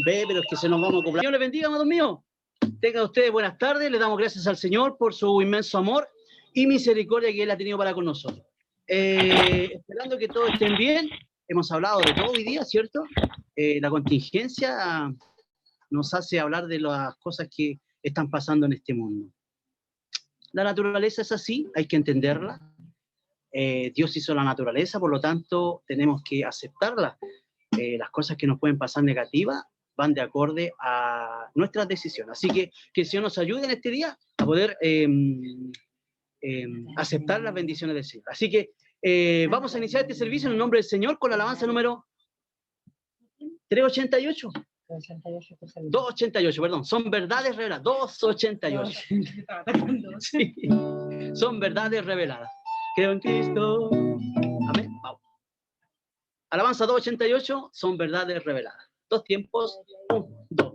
Ve, pero es que se nos vamos a acoplar. Dios les bendiga, amados míos. Tengan ustedes buenas tardes. Les damos gracias al Señor por su inmenso amor y misericordia que Él ha tenido para con nosotros. Esperando que todos estén bien. Hemos hablado de todo hoy día, ¿cierto? La contingencia nos hace hablar de las cosas que están pasando en este mundo. La naturaleza es así, hay que entenderla. Dios hizo la naturaleza, por lo tanto tenemos que aceptarla. Las cosas que nos pueden pasar negativas van de acorde a nuestras decisiones. Así que el Señor nos ayude en este día a poder aceptar las bendiciones del Señor. Así que vamos a iniciar este servicio en el nombre del Señor con la alabanza número 388. 288, perdón, son verdades reveladas. 288. Sí. Son verdades reveladas. Creo en Cristo. Amén. Vamos. Alabanza 288, son verdades reveladas. Dos tiempos. 1, 2.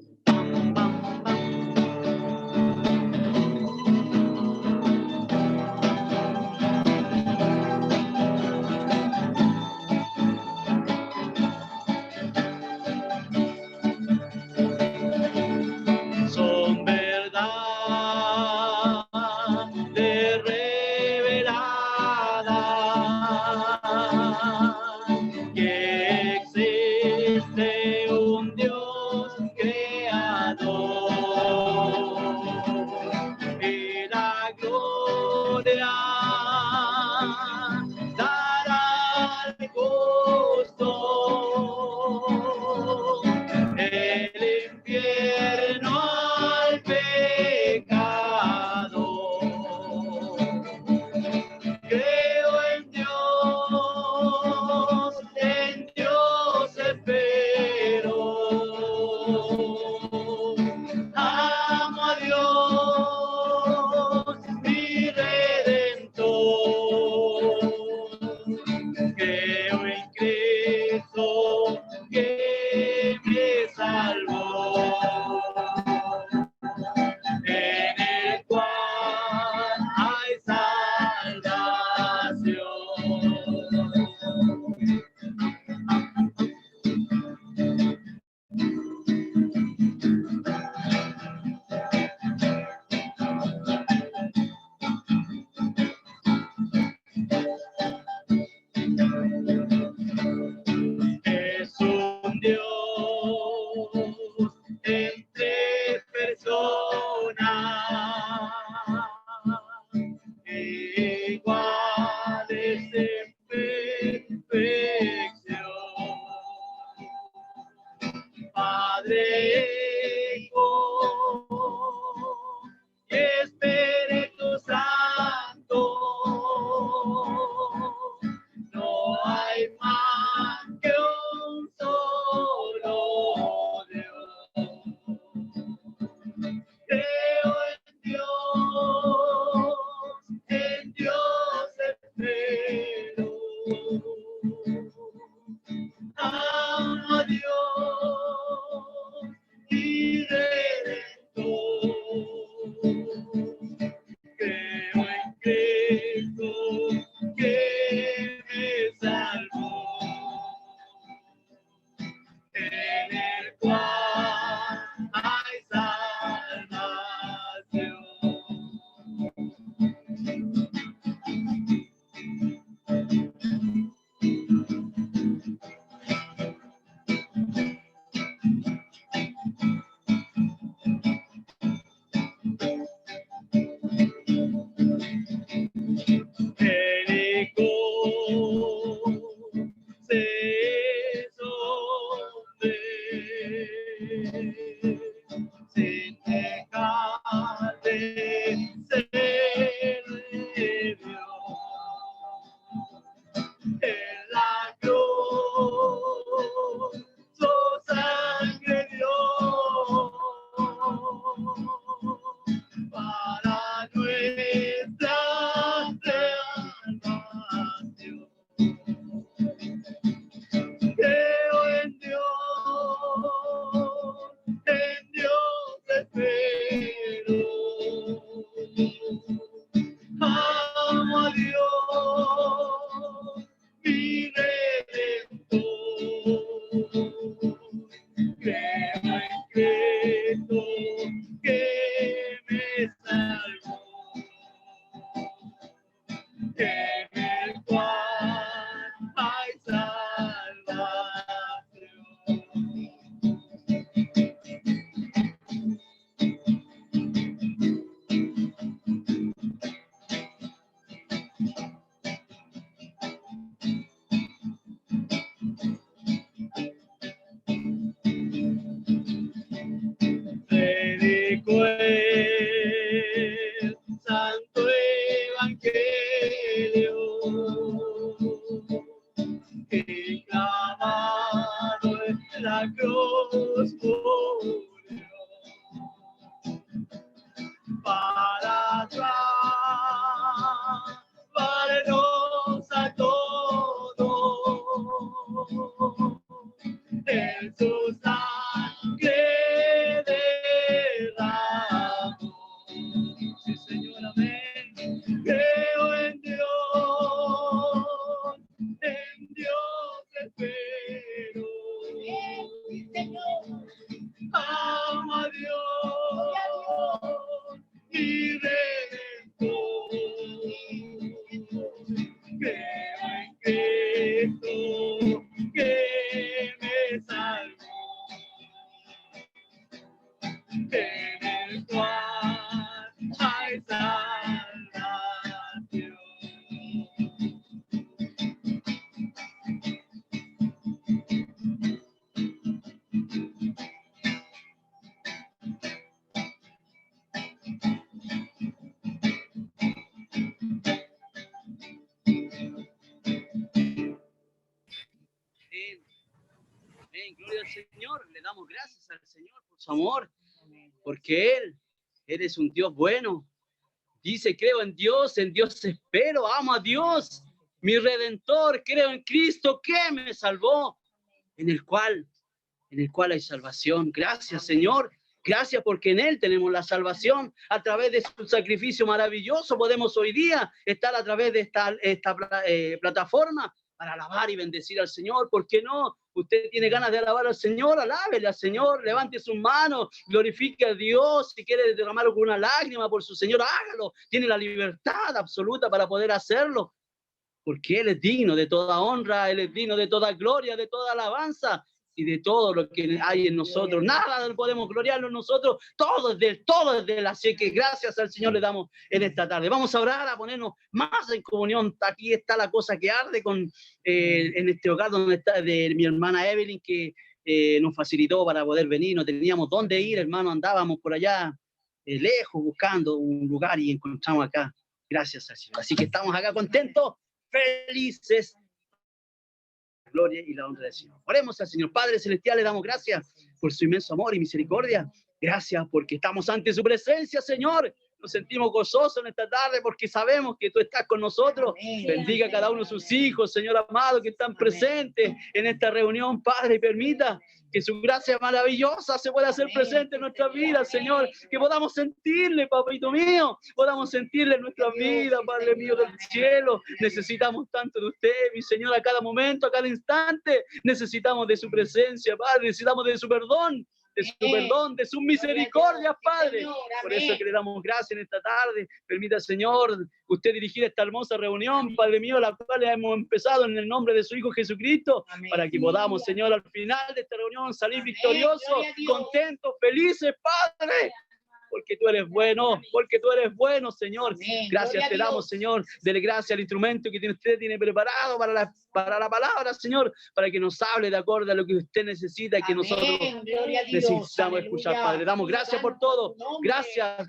Son verdades reveladas que existe un Dios creador y la gloria dará al justo. El infierno al pecado. Creo en Dios espero. Amo a Dios, mi Redentor. Creo en Cristo que me salvó, en el cual hay salvación. Es un Dios entre personas, iguales en perfección. Padre, Hijo y Espíritu Santo. No hay más que un solo Dios. Creo en Dios espero. Amo a Dios, mi la cruz murió para salvarnos a todos. En su sangre derramó. Sí, Señor, amén. Creo en Dios espero. Amo a Dios, mi Redentor. Creo en Cristo que me salvó, en el cual hay salvación. Amén, gloria al Señor. Le damos gracias al Señor por su amor, porque Él es un Dios bueno. Dice, creo en Dios espero, amo a Dios, mi Redentor, creo en Cristo que me salvó, en el cual hay salvación. Gracias, Señor. Gracias porque en Él tenemos la salvación. A través de su sacrificio maravilloso podemos hoy día estar a través de esta plataforma para alabar y bendecir al Señor. ¿Por qué no? Usted tiene ganas de alabar al Señor, alábele al Señor, levante sus manos, glorifique a Dios. Si quiere derramar alguna lágrima por su Señor, hágalo. Tiene la libertad absoluta para poder hacerlo, porque Él es digno de toda honra, Él es digno de toda gloria, de toda alabanza y de todo lo que hay en nosotros. Nada podemos gloriarnos nosotros, todo es de Él. Así que gracias al Señor le damos en esta tarde. Vamos a orar, a ponernos más en comunión. Aquí está la cosa que arde en este hogar donde está de mi hermana Evelyn, que nos facilitó para poder venir. No teníamos dónde ir, hermano, andábamos por allá lejos buscando un lugar y encontramos acá. Gracias al Señor. Así que estamos acá contentos, felices. Gloria y la honra del Señor. Oremos al Señor. Padre Celestial, le damos gracias por su inmenso amor y misericordia. Gracias porque estamos ante su presencia, Señor. Nos sentimos gozosos en esta tarde porque sabemos que tú estás con nosotros. Amén. Bendiga a cada uno de sus hijos, Señor amado, que están presentes en esta reunión, Padre, y permita que su gracia maravillosa se pueda hacer presente en nuestras vidas, Señor. Que podamos sentirle, papito mío, podamos sentirle en nuestras vidas, Padre mío del cielo. Necesitamos tanto de usted, mi Señor, a cada momento, a cada instante. Necesitamos de su presencia, Padre, necesitamos de su perdón. De su misericordia, Padre. Por eso que le damos gracias en esta tarde. Permita, Señor, usted dirigir esta hermosa reunión, Padre mío, la cual hemos empezado en el nombre de su Hijo Jesucristo, amén, para que podamos, Señor, al final de esta reunión salir amén, victoriosos, contentos, felices, Padre. Porque tú eres bueno, Señor. Amén. Gracias te damos, Señor. Dele gracias al instrumento que usted tiene preparado para la palabra, Señor, para que nos hable de acuerdo a lo que usted necesita y que amén, nosotros necesitamos escuchar, Padre. Damos gracias por todo. Gracias,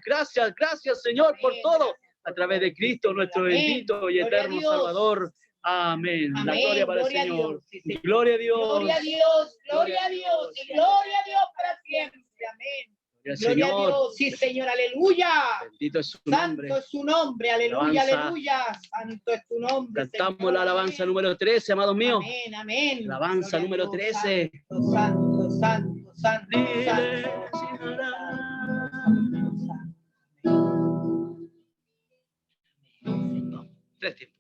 Señor, por todo. A través de Cristo, nuestro bendito y eterno Salvador. Amén. Amén. La gloria para el Señor. Gloria a Dios. Gloria a Dios. Gloria a Dios. Y gloria a Dios para siempre. Amén. Gloria a Dios, sí, Señor, aleluya. Bendito es su nombre. Santo es su nombre, aleluya, aleluya. Santo es tu nombre. Cantamos Señor, la alabanza amén, número 13, amados míos. Amén, amén. Alabanza número 13. Santo, santo, santo, santo. Tres tiempos.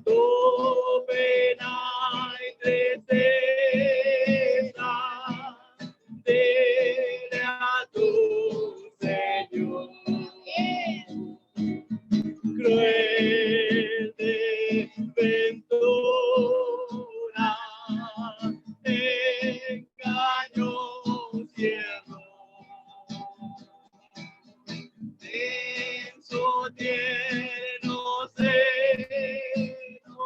Tu pena y tristeza, dile a tu Señor. Cruel desventura, engaño ciego, en su tierno seno,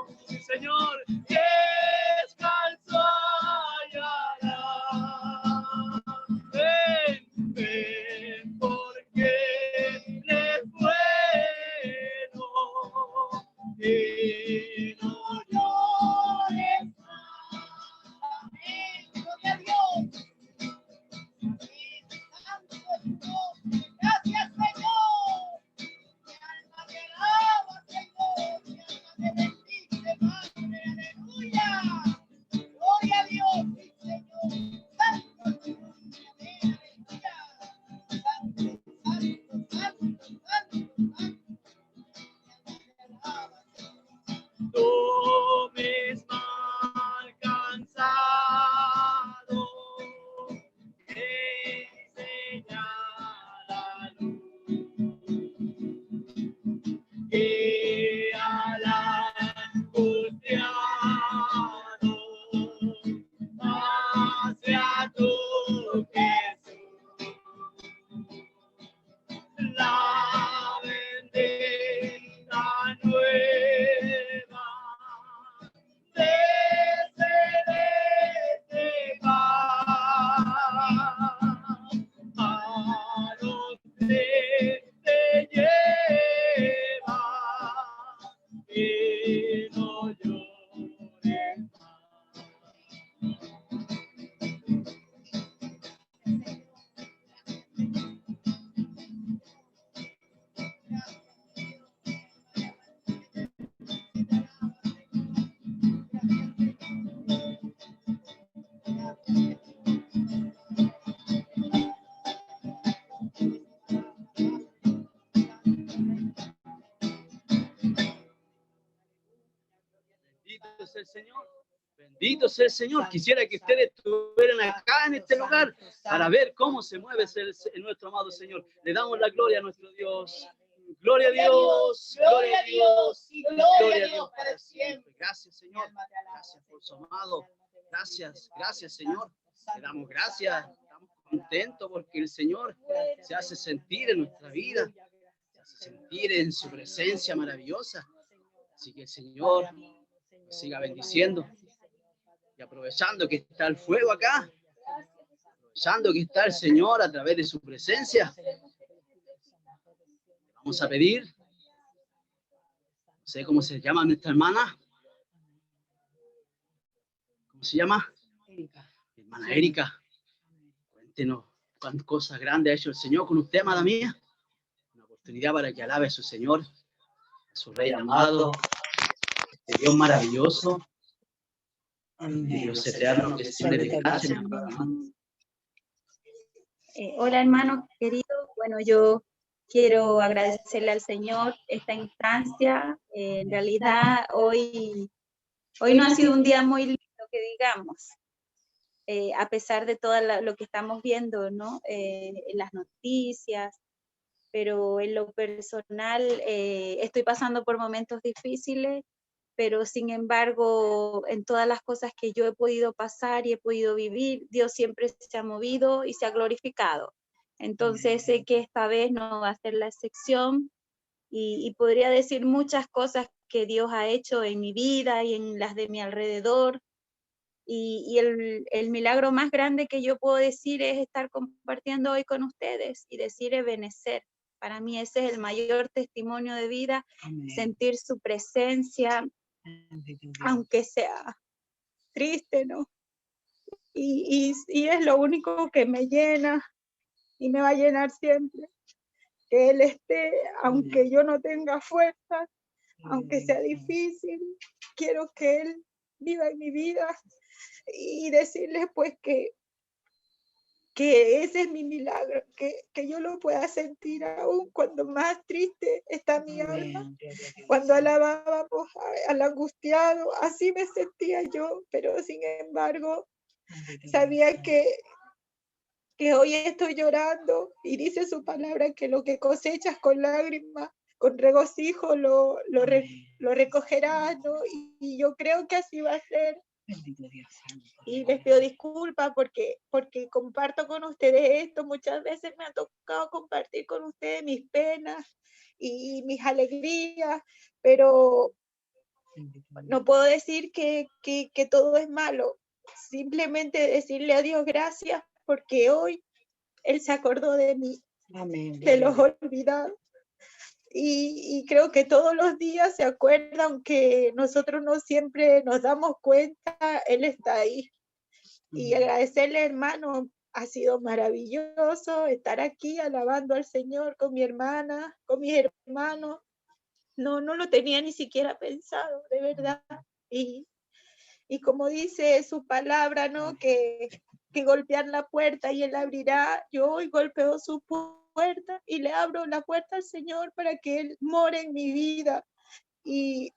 Señor, descanso hallará. Ven, ven, porque le bueno y no llores más. Amén. Gloria a Dios. Gracias, Señor. Mi alma te alaba, Señor. Mi alma te bendice, Padre. Aleluya. Gloria a Dios, sí, Señor. Santo Señor. Amén. Aleluya. Santo, santo, santo, santo, santo. Tú misma alcanzado, enseña la luz y al angustiado hacia tu Jesús. La bendita nueva de celeste paz, a donde te lleva y no llores más. Bendito sea el Señor. Bendito sea el Señor. Quisiera que ustedes estuvieran acá en este lugar para ver cómo se mueve nuestro amado Señor. Le damos la gloria a nuestro Dios. Gloria a Dios. Gloria a Dios. Gloria a Dios para siempre. Gracias, Señor. Gracias por su amado. Gracias, gracias, Señor. Le damos gracias. Estamos contentos porque el Señor se hace sentir en nuestra vida. Se hace sentir en su presencia maravillosa. Así que el Señor nos siga bendiciendo. Y aprovechando que está el fuego acá, aprovechando que está el Señor a través de su presencia, vamos a pedir, no sé cómo se llama nuestra hermana, ¿cómo se llama? Erika. Hermana Erika, cuéntenos cuántas cosas grandes ha hecho el Señor con usted, amada mía. Una oportunidad para que alabe a su Señor, a su Rey amado, este Dios maravilloso. Dios eterno, que siempre te gracias. Hola hermano querido, bueno, yo quiero agradecerle al Señor esta instancia. En realidad hoy no ha sido un día muy lindo, que digamos, a pesar de todo lo que estamos viendo, ¿no? En las noticias, pero en lo personal estoy pasando por momentos difíciles, pero sin embargo, en todas las cosas que yo he podido pasar y he podido vivir, Dios siempre se ha movido y se ha glorificado. Entonces sé que esta vez no va a ser la excepción y podría decir muchas cosas que Dios ha hecho en mi vida y en las de mi alrededor. Y el milagro más grande que yo puedo decir es estar compartiendo hoy con ustedes y decir Ebenezer. Para mí ese es el mayor testimonio de vida, Amén. Sentir su presencia, aunque sea triste, ¿no? Y es lo único que me llena y me va a llenar siempre. Que Él esté, aunque yo no tenga fuerza, aunque sea difícil, quiero que Él viva en mi vida y decirles pues que ese es mi milagro, que yo lo pueda sentir aún cuando más triste está mi alma. Cuando alabábamos al angustiado, así me sentía yo, pero sin embargo sabía que hoy estoy llorando y dice su palabra que lo que cosechas con lágrimas, con regocijo lo recogerás, ¿no? Y yo creo que así va a ser. Y les pido disculpas porque comparto con ustedes esto. Muchas veces me ha tocado compartir con ustedes mis penas y mis alegrías, pero no puedo decir que todo es malo. Simplemente decirle a Dios gracias porque hoy Él se acordó de mí, Amén. de los olvidados. Y creo que todos los días se acuerda, aunque nosotros no siempre nos damos cuenta, Él está ahí. Y agradecerle, hermano, ha sido maravilloso estar aquí alabando al Señor con mi hermana, con mis hermanos. No lo tenía ni siquiera pensado, de verdad. Y como dice su palabra, ¿no? Que golpear la puerta y Él abrirá. Yo hoy golpeo su puerta y le abro la puerta al Señor para que Él more en mi vida y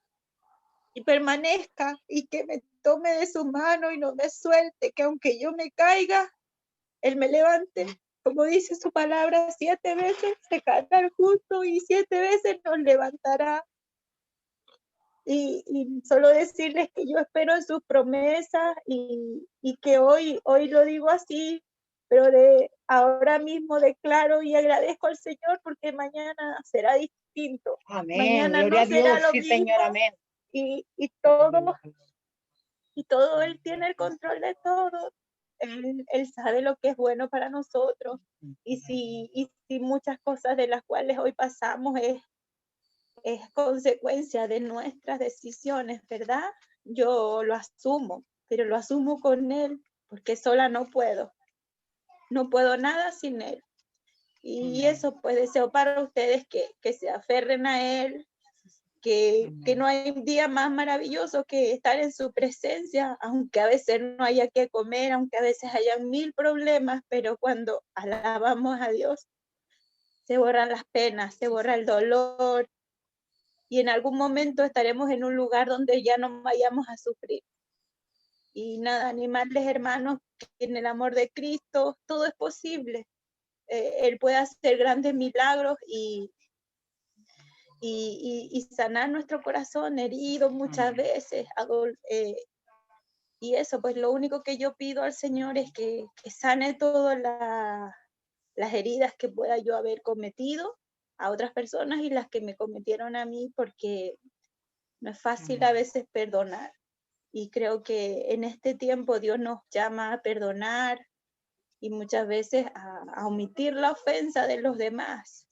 permanezca y que me tome de su mano y no me suelte, que aunque yo me caiga, Él me levante. Como dice su palabra, 7 veces se caerá el justo y 7 veces nos levantará. Y solo decirles que yo espero en sus promesas y que hoy lo digo así, pero de ahora mismo declaro y agradezco al Señor porque mañana será distinto. Amén. Mañana Gloria no a Dios, será lo sí, mismo. Señor, amén. Y todo Él tiene el control de todo. Él sabe lo que es bueno para nosotros. Y si muchas cosas de las cuales hoy pasamos es consecuencia de nuestras decisiones, ¿verdad? Yo lo asumo, pero lo asumo con Él, porque sola no puedo. No puedo nada sin Él. Y eso pues deseo para ustedes que se aferren a Él, que no hay día más maravilloso que estar en su presencia, aunque a veces no haya que comer, aunque a veces haya 1000 problemas, pero cuando alabamos a Dios, se borran las penas, se borra el dolor, y en algún momento estaremos en un lugar donde ya no vayamos a sufrir. Y nada, animarles, hermanos, que en el amor de Cristo todo es posible. Él puede hacer grandes milagros y sanar nuestro corazón herido muchas veces. Y eso, pues lo único que yo pido al Señor es que sane todas las heridas que pueda yo haber cometido a otras personas y las que me cometieron a mí, porque no es fácil a veces perdonar. Y creo que en este tiempo Dios nos llama a perdonar y muchas veces a omitir la ofensa de los demás.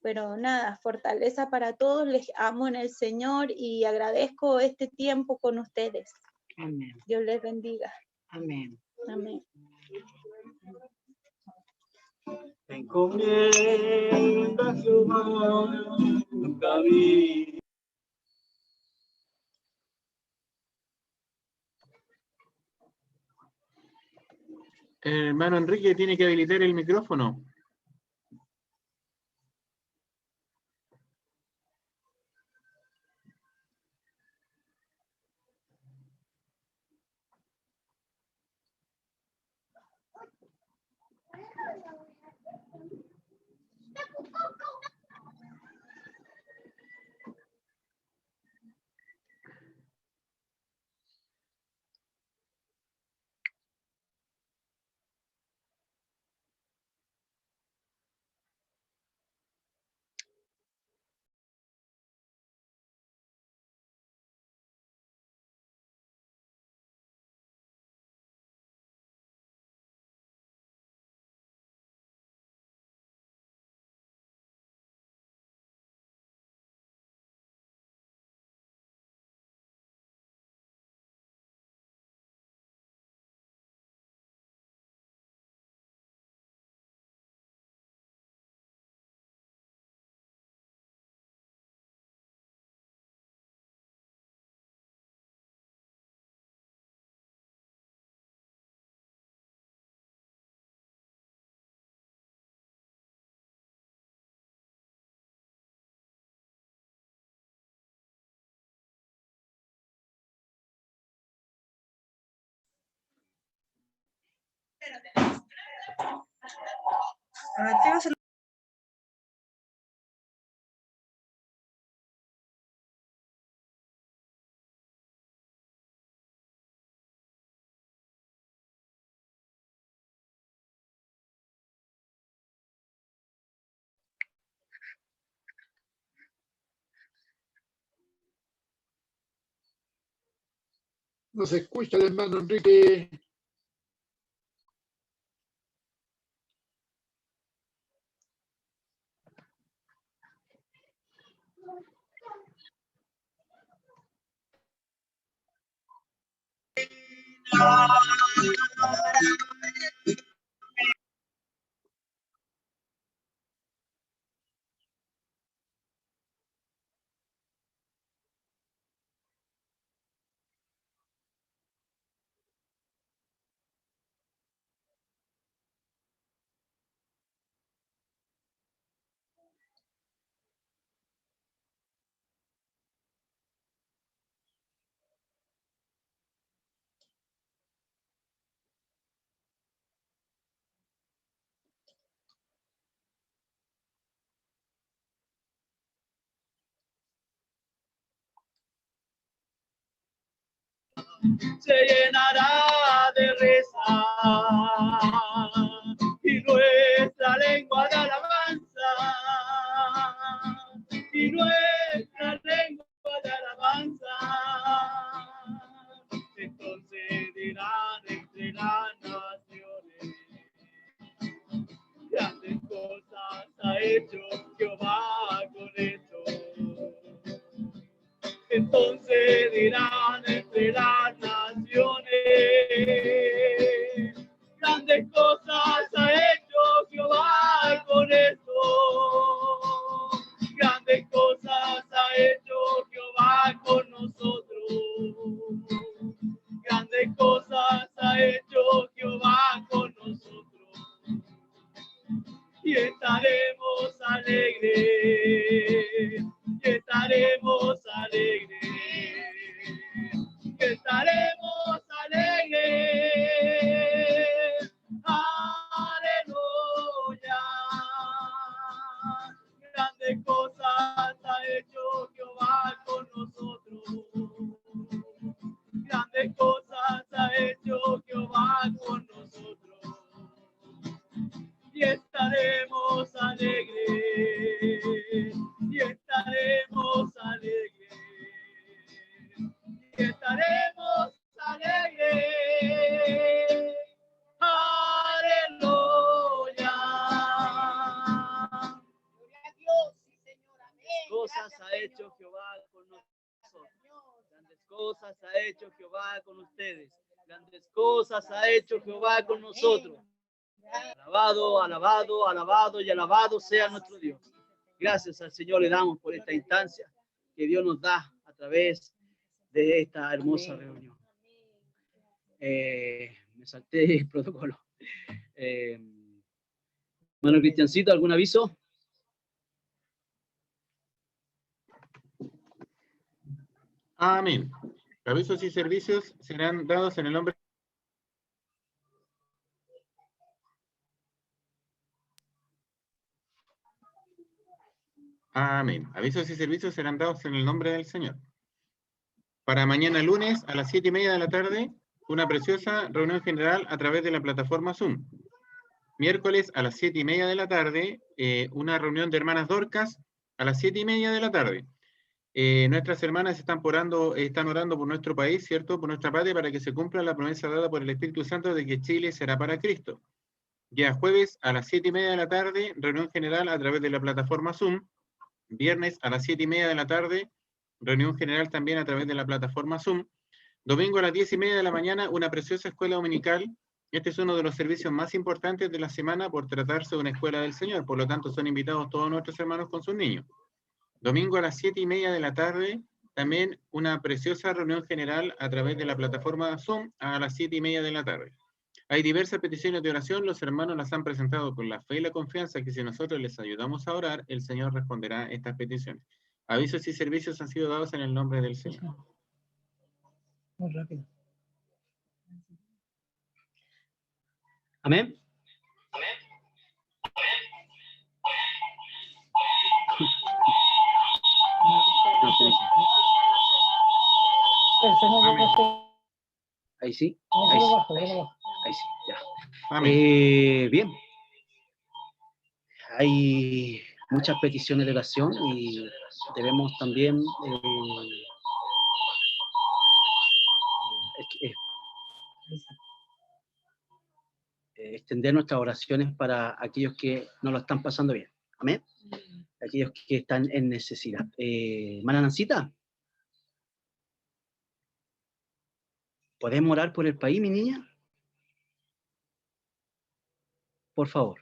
Pero nada, fortaleza para todos, les amo en el Señor y agradezco este tiempo con ustedes. Amén. Dios les bendiga. Amén. Amén. Encomienda Jehová tu camino. Hermano Enrique, tiene que habilitar el micrófono. No se escucha el hermano Enrique. Se llenará de risa y nuestra lengua de alabanza, y nuestra lengua de alabanza. Entonces dirán entre las naciones, grandes cosas ha hecho Jehová con esto. Entonces dirán entre las naciones, grandes cosas ha hecho Jehová con esto. Grandes cosas ha hecho Jehová con nosotros. Grandes cosas ha hecho Jehová con nosotros. Y estaremos alegres. Y estaremos alegres. Y estaremos alegres. Aleluya. Grandes cosas ha hecho Jehová con nosotros. Grandes cosas ha hecho Jehová con nosotros. Y estaremos alegres. Y estaremos alegres. Y estaremos alegres. Aleluya. Gloria a Dios, sí, Señor, amén. Cosas ha hecho Jehová con nosotros. Grandes cosas ha hecho Jehová con ustedes. Grandes cosas ha hecho Jehová con nosotros. Alabado, alabado, alabado y alabado sea nuestro Dios. Gracias al Señor le damos por esta instancia que Dios nos da a través de esta hermosa reunión. Me salté el protocolo. Hermano Cristiancito, ¿algún aviso? Amén. Avisos y servicios serán dados en el nombre. Amén. Avisos y servicios serán dados en el nombre del Señor. Para mañana lunes a las 7:30 de la tarde, una preciosa reunión general a través de la plataforma Zoom. Miércoles a las 7:30 de la tarde, una reunión de hermanas Dorcas a las 7:30 de la tarde. Nuestras hermanas están orando por nuestro país, ¿cierto? Por nuestra patria, para que se cumpla la promesa dada por el Espíritu Santo de que Chile será para Cristo. Ya jueves a las 7:30 de la tarde, reunión general a través de la plataforma Zoom. Viernes a las 7:30 de la tarde, reunión general también a través de la plataforma Zoom. Domingo a las 10:30 de la mañana, una preciosa escuela dominical. Este es uno de los servicios más importantes de la semana por tratarse de una escuela del Señor. Por lo tanto, son invitados todos nuestros hermanos con sus niños. Domingo a las 7:30 de la tarde, también una preciosa reunión general a través de la plataforma Zoom a las 7:30 de la tarde. Hay diversas peticiones de oración, los hermanos las han presentado con la fe y la confianza que si nosotros les ayudamos a orar, el Señor responderá estas peticiones. Avisos y servicios han sido dados en el nombre del Señor. Muy rápido. Amén. Ahí sí, ahí sí, ahí sí, ya. Amén. Bien. Hay muchas peticiones de oración y debemos también extender nuestras oraciones para aquellos que no lo están pasando bien. Amén. Aquellos que están en necesidad. Hermana Nancita, ¿podemos orar por el país, mi niña? Por favor.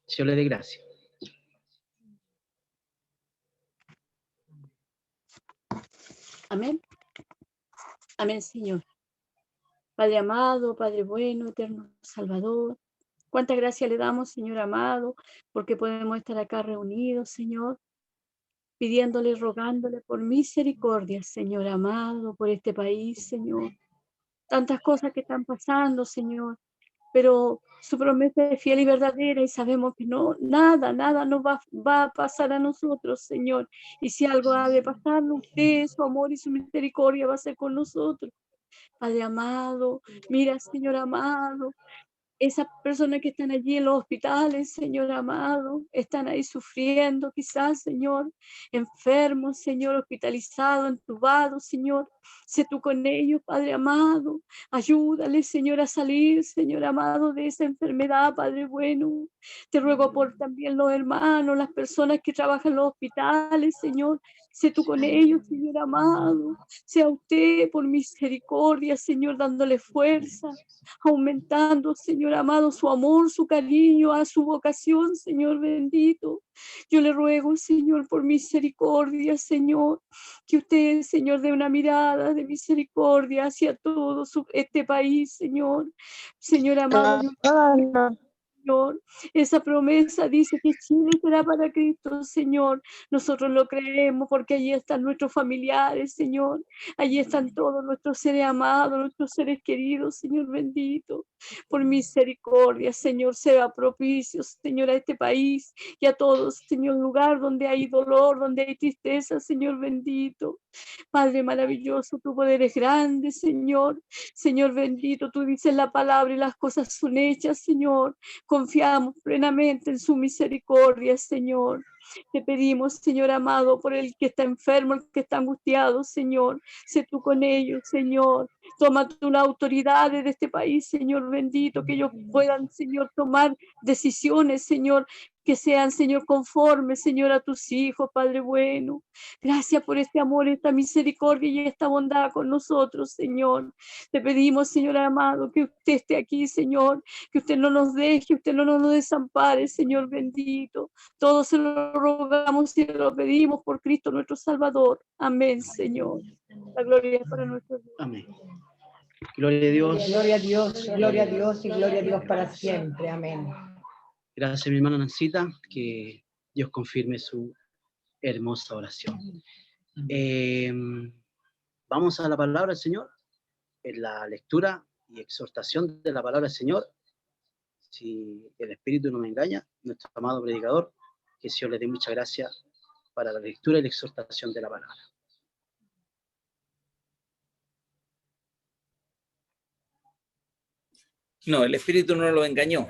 Señor le dé gracias. Amén. Amén, Señor. Padre amado, Padre bueno, eterno Salvador. Cuánta gracia le damos, Señor amado, porque podemos estar acá reunidos, Señor, pidiéndole, rogándole por misericordia, Señor amado, por este país, Señor. Tantas cosas que están pasando, Señor, pero su promesa es fiel y verdadera y sabemos que no, nada nos va a pasar a nosotros, Señor. Y si algo ha de pasarnos, usted, su amor y su misericordia va a ser con nosotros. Padre amado, mira, Señor amado, esas personas que están allí en los hospitales, Señor amado, están ahí sufriendo quizás, Señor, enfermos, Señor, hospitalizados, entubados, Señor. Sé tú con ellos, Padre amado. Ayúdales, Señor, a salir, Señor amado, de esa enfermedad, Padre bueno. Te ruego por también los hermanos, las personas que trabajan en los hospitales, Señor. Sé tú con ellos, Señor amado. Sea usted por misericordia, Señor, dándole fuerza, aumentando, Señor amado, su amor, su cariño a su vocación, Señor bendito. Yo le ruego, Señor, por misericordia, Señor, que usted, Señor, dé una mirada de misericordia hacia todo este país, Señor. Señor amado, Señor, esa promesa dice que Chile será para Cristo, Señor. Nosotros lo creemos porque allí están nuestros familiares, Señor. Allí están todos nuestros seres amados, nuestros seres queridos, Señor bendito. Por misericordia, Señor, sea propicio, Señor, a este país y a todos, Señor, lugar donde hay dolor, donde hay tristeza, Señor bendito. Padre maravilloso, tu poder es grande, Señor. Señor bendito, tú dices la palabra y las cosas son hechas, Señor. Confiamos plenamente en su misericordia, Señor. Te pedimos, Señor amado, por el que está enfermo, el que está angustiado, Señor. Sé tú con ellos, Señor. Toma tú la autoridad de este país, Señor bendito, que ellos puedan, Señor, tomar decisiones, Señor, que sean, Señor, conformes, Señor, a tus hijos, Padre bueno. Gracias por este amor, esta misericordia y esta bondad con nosotros, Señor. Te pedimos, Señor amado, que usted esté aquí, Señor, que usted no nos deje, usted no nos desampare, Señor bendito. Todos se lo rogamos y lo pedimos por Cristo nuestro Salvador. Amén, Señor. La gloria es para nuestro Dios. Amén. Gloria a Dios. Gloria a Dios, gloria a Dios y gloria a Dios para siempre. Amén. Gracias, mi hermana Nancita, que Dios confirme su hermosa oración. Vamos a la palabra del Señor, en la lectura y exhortación de la palabra del Señor. Si el Espíritu no me engaña, nuestro amado predicador, que el Señor le dé mucha gracia para la lectura y la exhortación de la palabra. No, el Espíritu no lo engañó.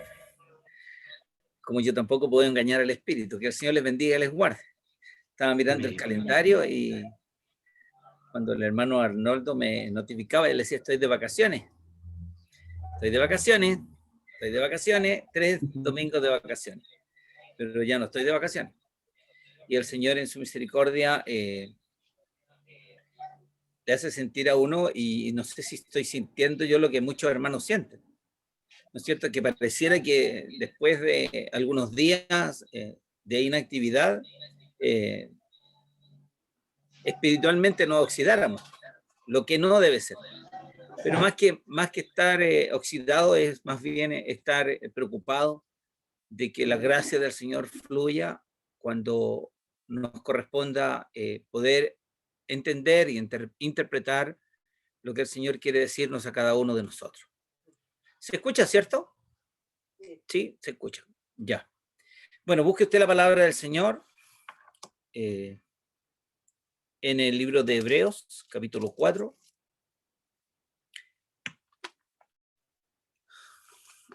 Como yo tampoco puedo engañar al Espíritu. Que el Señor les bendiga y les guarde. Estaba mirando el calendario y cuando el hermano Arnoldo me notificaba, él decía, estoy de vacaciones. Estoy de vacaciones. 3 domingos de vacaciones. Pero ya no estoy de vacaciones. Y el Señor en su misericordia le hace sentir a uno, y no sé si estoy sintiendo yo lo que muchos hermanos sienten. ¿No es cierto? Que pareciera que después de algunos días de inactividad, espiritualmente nos oxidáramos, lo que no debe ser. Pero más que estar oxidado, es más bien estar preocupado de que la gracia del Señor fluya cuando nos corresponda poder entender y interpretar lo que el Señor quiere decirnos a cada uno de nosotros. ¿Se escucha, cierto? Sí, se escucha. Ya. Bueno, busque usted la palabra del Señor en el libro de Hebreos, capítulo 4.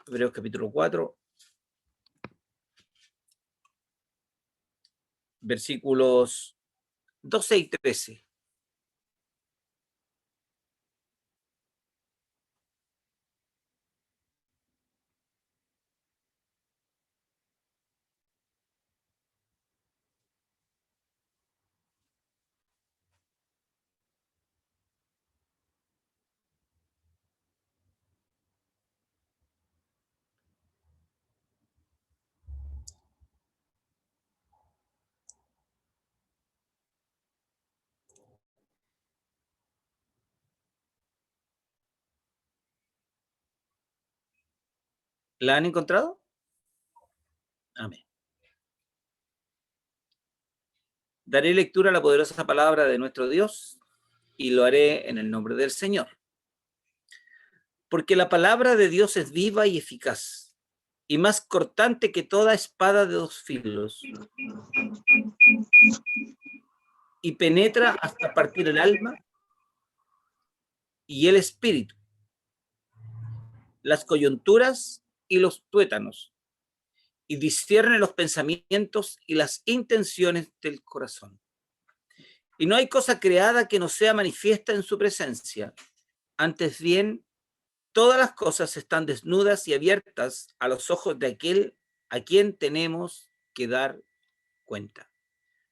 Hebreos capítulo 4, versículos 12 y 13. ¿La han encontrado? Amén. Daré lectura a la poderosa palabra de nuestro Dios y lo haré en el nombre del Señor. Porque la palabra de Dios es viva y eficaz y más cortante que toda espada de dos filos y penetra hasta partir el alma y el espíritu, las coyunturas y los tuétanos, y discierne los pensamientos y las intenciones del corazón. Y no hay cosa creada que no sea manifiesta en su presencia. Antes bien, todas las cosas están desnudas y abiertas a los ojos de aquel a quien tenemos que dar cuenta.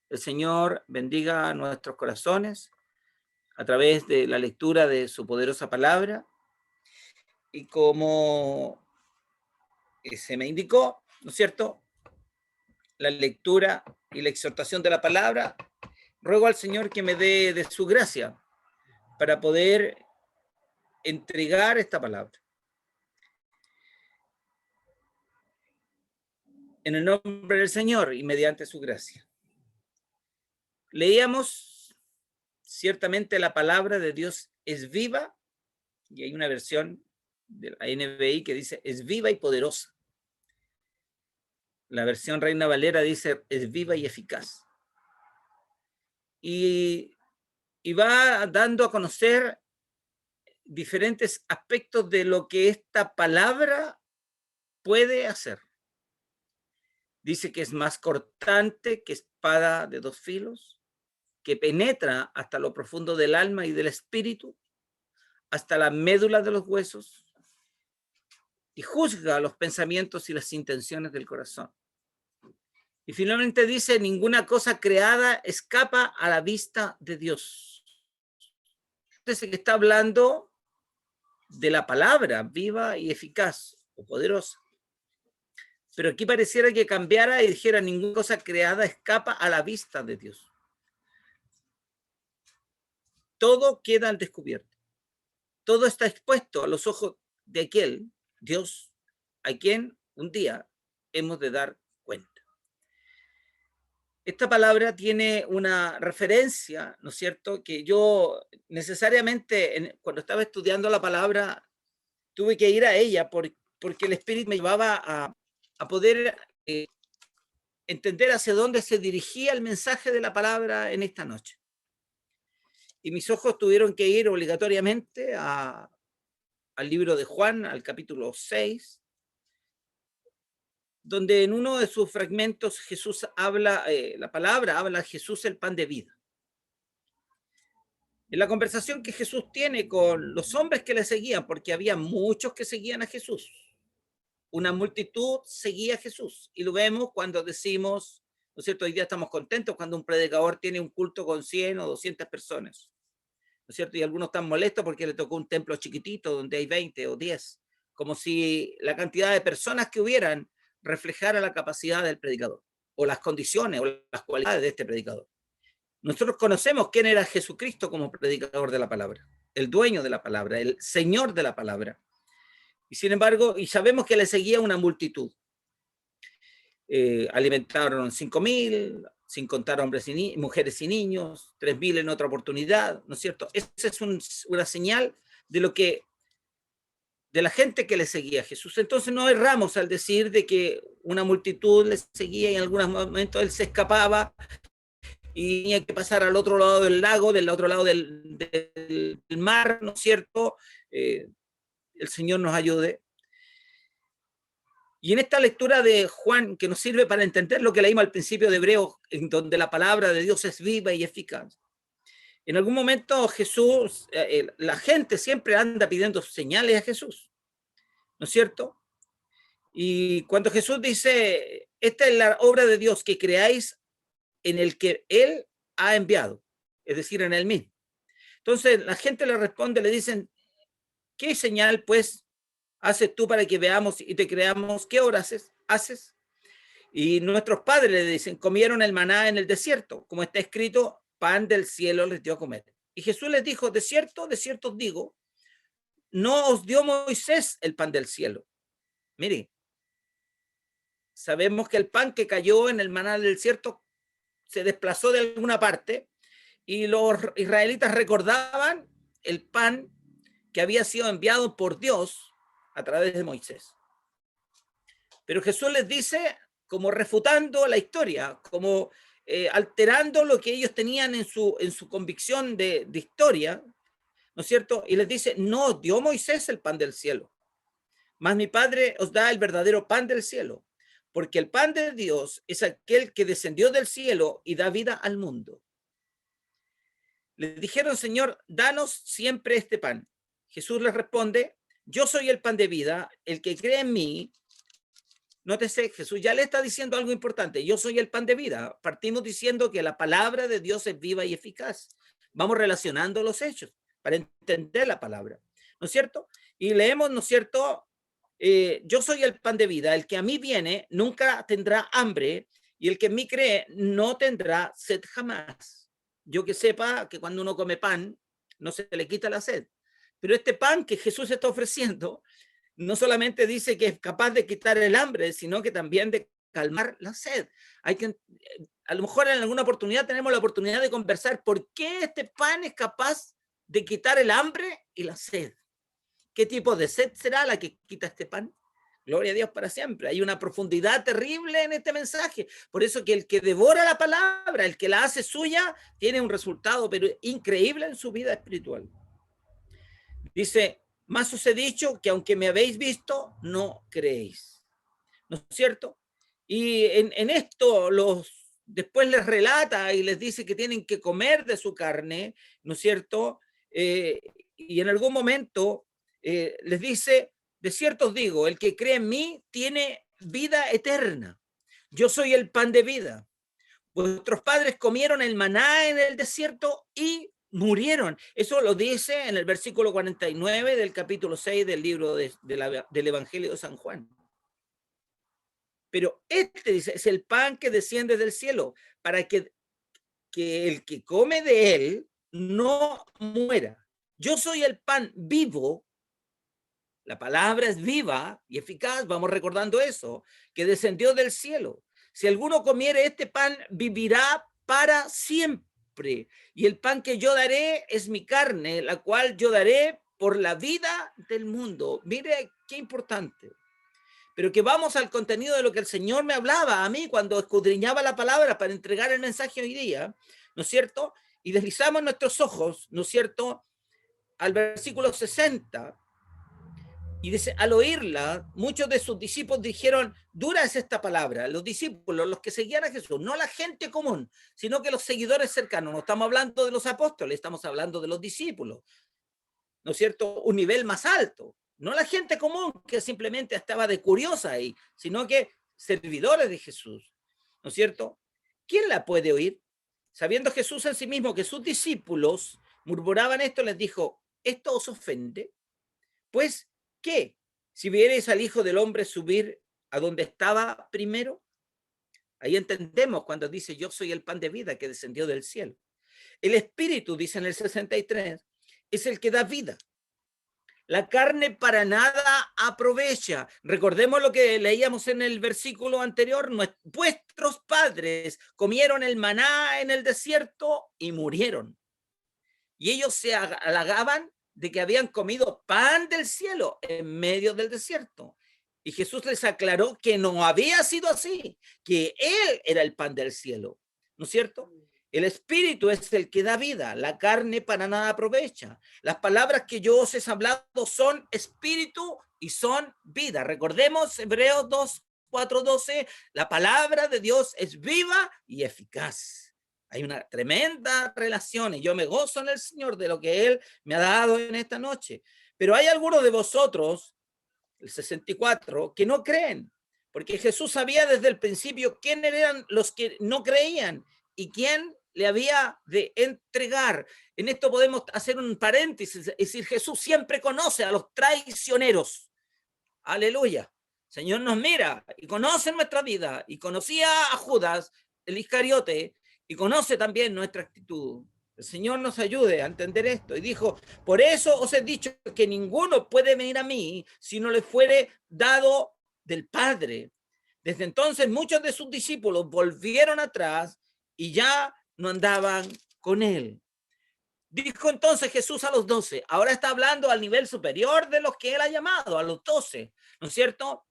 El Señor bendiga nuestros corazones a través de la lectura de su poderosa palabra. Y como se me indicó, ¿no es cierto?, la lectura y la exhortación de la palabra, ruego al Señor que me dé de su gracia para poder entregar esta palabra. En el nombre del Señor y mediante su gracia. Leíamos, ciertamente la palabra de Dios es viva, y hay una versión de la NBI que dice es viva y poderosa. La versión Reina Valera dice es viva y eficaz. Y va dando a conocer diferentes aspectos de lo que esta palabra puede hacer. Dice que es más cortante que espada de dos filos, que penetra hasta lo profundo del alma y del espíritu, hasta la médula de los huesos, y juzga los pensamientos y las intenciones del corazón. Y finalmente dice, ninguna cosa creada escapa a la vista de Dios. Dice que está hablando de la palabra viva y eficaz o poderosa. Pero aquí pareciera que cambiara y dijera, ninguna cosa creada escapa a la vista de Dios. Todo queda al descubierto. Todo está expuesto a los ojos de aquel Dios a quien un día hemos de dar cuenta. Esta palabra tiene una referencia, ¿no es cierto?, que yo necesariamente cuando estaba estudiando la palabra tuve que ir a ella porque el Espíritu me llevaba a poder entender hacia dónde se dirigía el mensaje de la palabra en esta noche. Y mis ojos tuvieron que ir obligatoriamente al libro de Juan, al capítulo 6, donde en uno de sus fragmentos Jesús habla, la palabra habla Jesús el pan de vida. En la conversación que Jesús tiene con los hombres que le seguían, porque había muchos que seguían a Jesús, una multitud seguía a Jesús, y lo vemos cuando decimos, ¿no es cierto?, hoy día estamos contentos cuando un predicador tiene un culto con 100 o 200 personas, ¿no es cierto?, y algunos están molestos porque le tocó un templo chiquitito donde hay 20 o 10, como si la cantidad de personas que hubieran reflejara la capacidad del predicador, o las condiciones, o las cualidades de este predicador. Nosotros conocemos quién era Jesucristo como predicador de la palabra, el dueño de la palabra, el Señor de la palabra. Y sin embargo, y sabemos que le seguía una multitud. Alimentaron 5.000, sin contar hombres y mujeres y niños, 3.000 en otra oportunidad, ¿no es cierto? Esa es una señal de lo que de la gente que le seguía a Jesús. Entonces no erramos al decir de que una multitud le seguía y en algunos momentos él se escapaba y tenía que pasar al otro lado del lago, del otro lado del mar, ¿no es cierto? El Señor nos ayude. Y en esta lectura de Juan, que nos sirve para entender lo que leímos al principio de Hebreos, en donde la palabra de Dios es viva y eficaz. En algún momento Jesús, la gente siempre anda pidiendo señales a Jesús, ¿no es cierto? Y cuando Jesús dice, esta es la obra de Dios, que creáis en el que Él ha enviado, es decir, en Él mismo. Entonces la gente le responde, le dicen, ¿qué señal pues haces tú para que veamos y te creamos? ¿Qué obra haces? Y nuestros padres le dicen, comieron el maná en el desierto, como está escrito, pan del cielo les dio a comer. Y Jesús les dijo, de cierto os digo, no os dio Moisés el pan del cielo. Mire, sabemos que el pan que cayó en el maná del desierto se desplazó de alguna parte y los israelitas recordaban el pan que había sido enviado por Dios a través de Moisés. Pero Jesús les dice, como refutando la historia, como alterando lo que ellos tenían en su convicción de historia, ¿no es cierto? Y les dice, no os dio Moisés el pan del cielo, mas mi Padre os da el verdadero pan del cielo, porque el pan de Dios es aquel que descendió del cielo y da vida al mundo. Le dijeron, Señor, danos siempre este pan. Jesús les responde, yo soy el pan de vida, el que cree en mí. Nótese, Jesús ya le está diciendo algo importante, yo soy el pan de vida. Partimos diciendo que la palabra de Dios es viva y eficaz. Vamos relacionando los hechos para entender la palabra, ¿no es cierto? Y leemos, ¿no es cierto? Yo soy el pan de vida, el que a mí viene nunca tendrá hambre y el que en mí cree no tendrá sed jamás. Yo que sepa que cuando uno come pan no se le quita la sed, pero este pan que Jesús está ofreciendo no solamente dice que es capaz de quitar el hambre, sino que también de calmar la sed. A lo mejor en alguna oportunidad tenemos la oportunidad de conversar por qué este pan es capaz de quitar el hambre y la sed. ¿Qué tipo de sed será la que quita este pan? Gloria a Dios para siempre. Hay una profundidad terrible en este mensaje. Por eso que el que devora la palabra, el que la hace suya, tiene un resultado pero increíble en su vida espiritual. Dice, más os he dicho que aunque me habéis visto, no creéis. ¿No es cierto? Y en esto después les relata y les dice que tienen que comer de su carne, ¿no es cierto? Y en algún momento les dice, de cierto os digo, el que cree en mí tiene vida eterna. Yo soy el pan de vida. Vuestros padres comieron el maná en el desierto y murieron. Eso lo dice en el versículo 49 del capítulo 6 del libro del Evangelio de San Juan. Pero este dice, es el pan que desciende del cielo, para que el que come de él no muera. Yo soy el pan vivo. La palabra es viva y eficaz, vamos recordando eso, que descendió del cielo. Si alguno comiere este pan, vivirá para siempre. Y el pan que yo daré es mi carne, la cual yo daré por la vida del mundo. Mire qué importante. Pero que vamos al contenido de lo que el Señor me hablaba a mí cuando escudriñaba la palabra para entregar el mensaje hoy día, ¿no es cierto? Y deslizamos nuestros ojos, ¿no es cierto?, al versículo 60. Y dice, al oírla, muchos de sus discípulos dijeron, dura es esta palabra. Los discípulos, los que seguían a Jesús, no la gente común, sino que los seguidores cercanos. No estamos hablando de los apóstoles, estamos hablando de los discípulos, ¿no es cierto? Un nivel más alto. No la gente común que simplemente estaba de curiosa ahí, sino que servidores de Jesús, ¿no es cierto? ¿Quién la puede oír? Sabiendo Jesús en sí mismo que sus discípulos murmuraban esto, les dijo, ¿esto os ofende? Pues, ¿qué? Si vierais al Hijo del Hombre subir a donde estaba primero. Ahí entendemos cuando dice, yo soy el pan de vida que descendió del cielo. El Espíritu, dice en el 63, es el que da vida. La carne para nada aprovecha. Recordemos lo que leíamos en el versículo anterior. Vuestros padres comieron el maná en el desierto y murieron. Y ellos se halagaban de que habían comido pan del cielo en medio del desierto. Y Jesús les aclaró que no había sido así, que Él era el pan del cielo, ¿no es cierto? El espíritu es el que da vida, la carne para nada aprovecha. Las palabras que yo os he hablado son espíritu y son vida. Recordemos Hebreos 2:4-12, la palabra de Dios es viva y eficaz. Hay una tremenda relación y yo me gozo en el Señor de lo que Él me ha dado en esta noche. Pero hay algunos de vosotros, el 64, que no creen, porque Jesús sabía desde el principio quién eran los que no creían y quién le había de entregar. En esto podemos hacer un paréntesis, es decir, Jesús siempre conoce a los traicioneros. Aleluya. El Señor nos mira y conoce nuestra vida y conocía a Judas, el Iscariote, y conoce también nuestra actitud. El Señor nos ayude a entender esto. Y dijo, por eso os he dicho que ninguno puede venir a mí si no le fuere dado del Padre. Desde entonces muchos de sus discípulos volvieron atrás y ya no andaban con él. Dijo entonces Jesús a los 12, ahora está hablando al nivel superior de los que él ha llamado, a los 12, ¿no es cierto?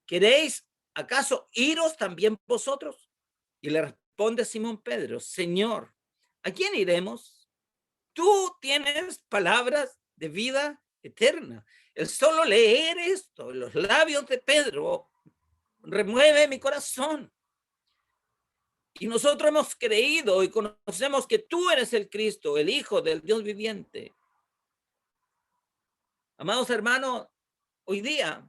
¿Queréis acaso iros también vosotros? Y le responde Simón Pedro, Señor, ¿a quién iremos? Tú tienes palabras de vida eterna. El solo leer esto en los labios de Pedro remueve mi corazón. Y nosotros hemos creído y conocemos que tú eres el Cristo, el Hijo del Dios viviente. Amados hermanos, hoy día,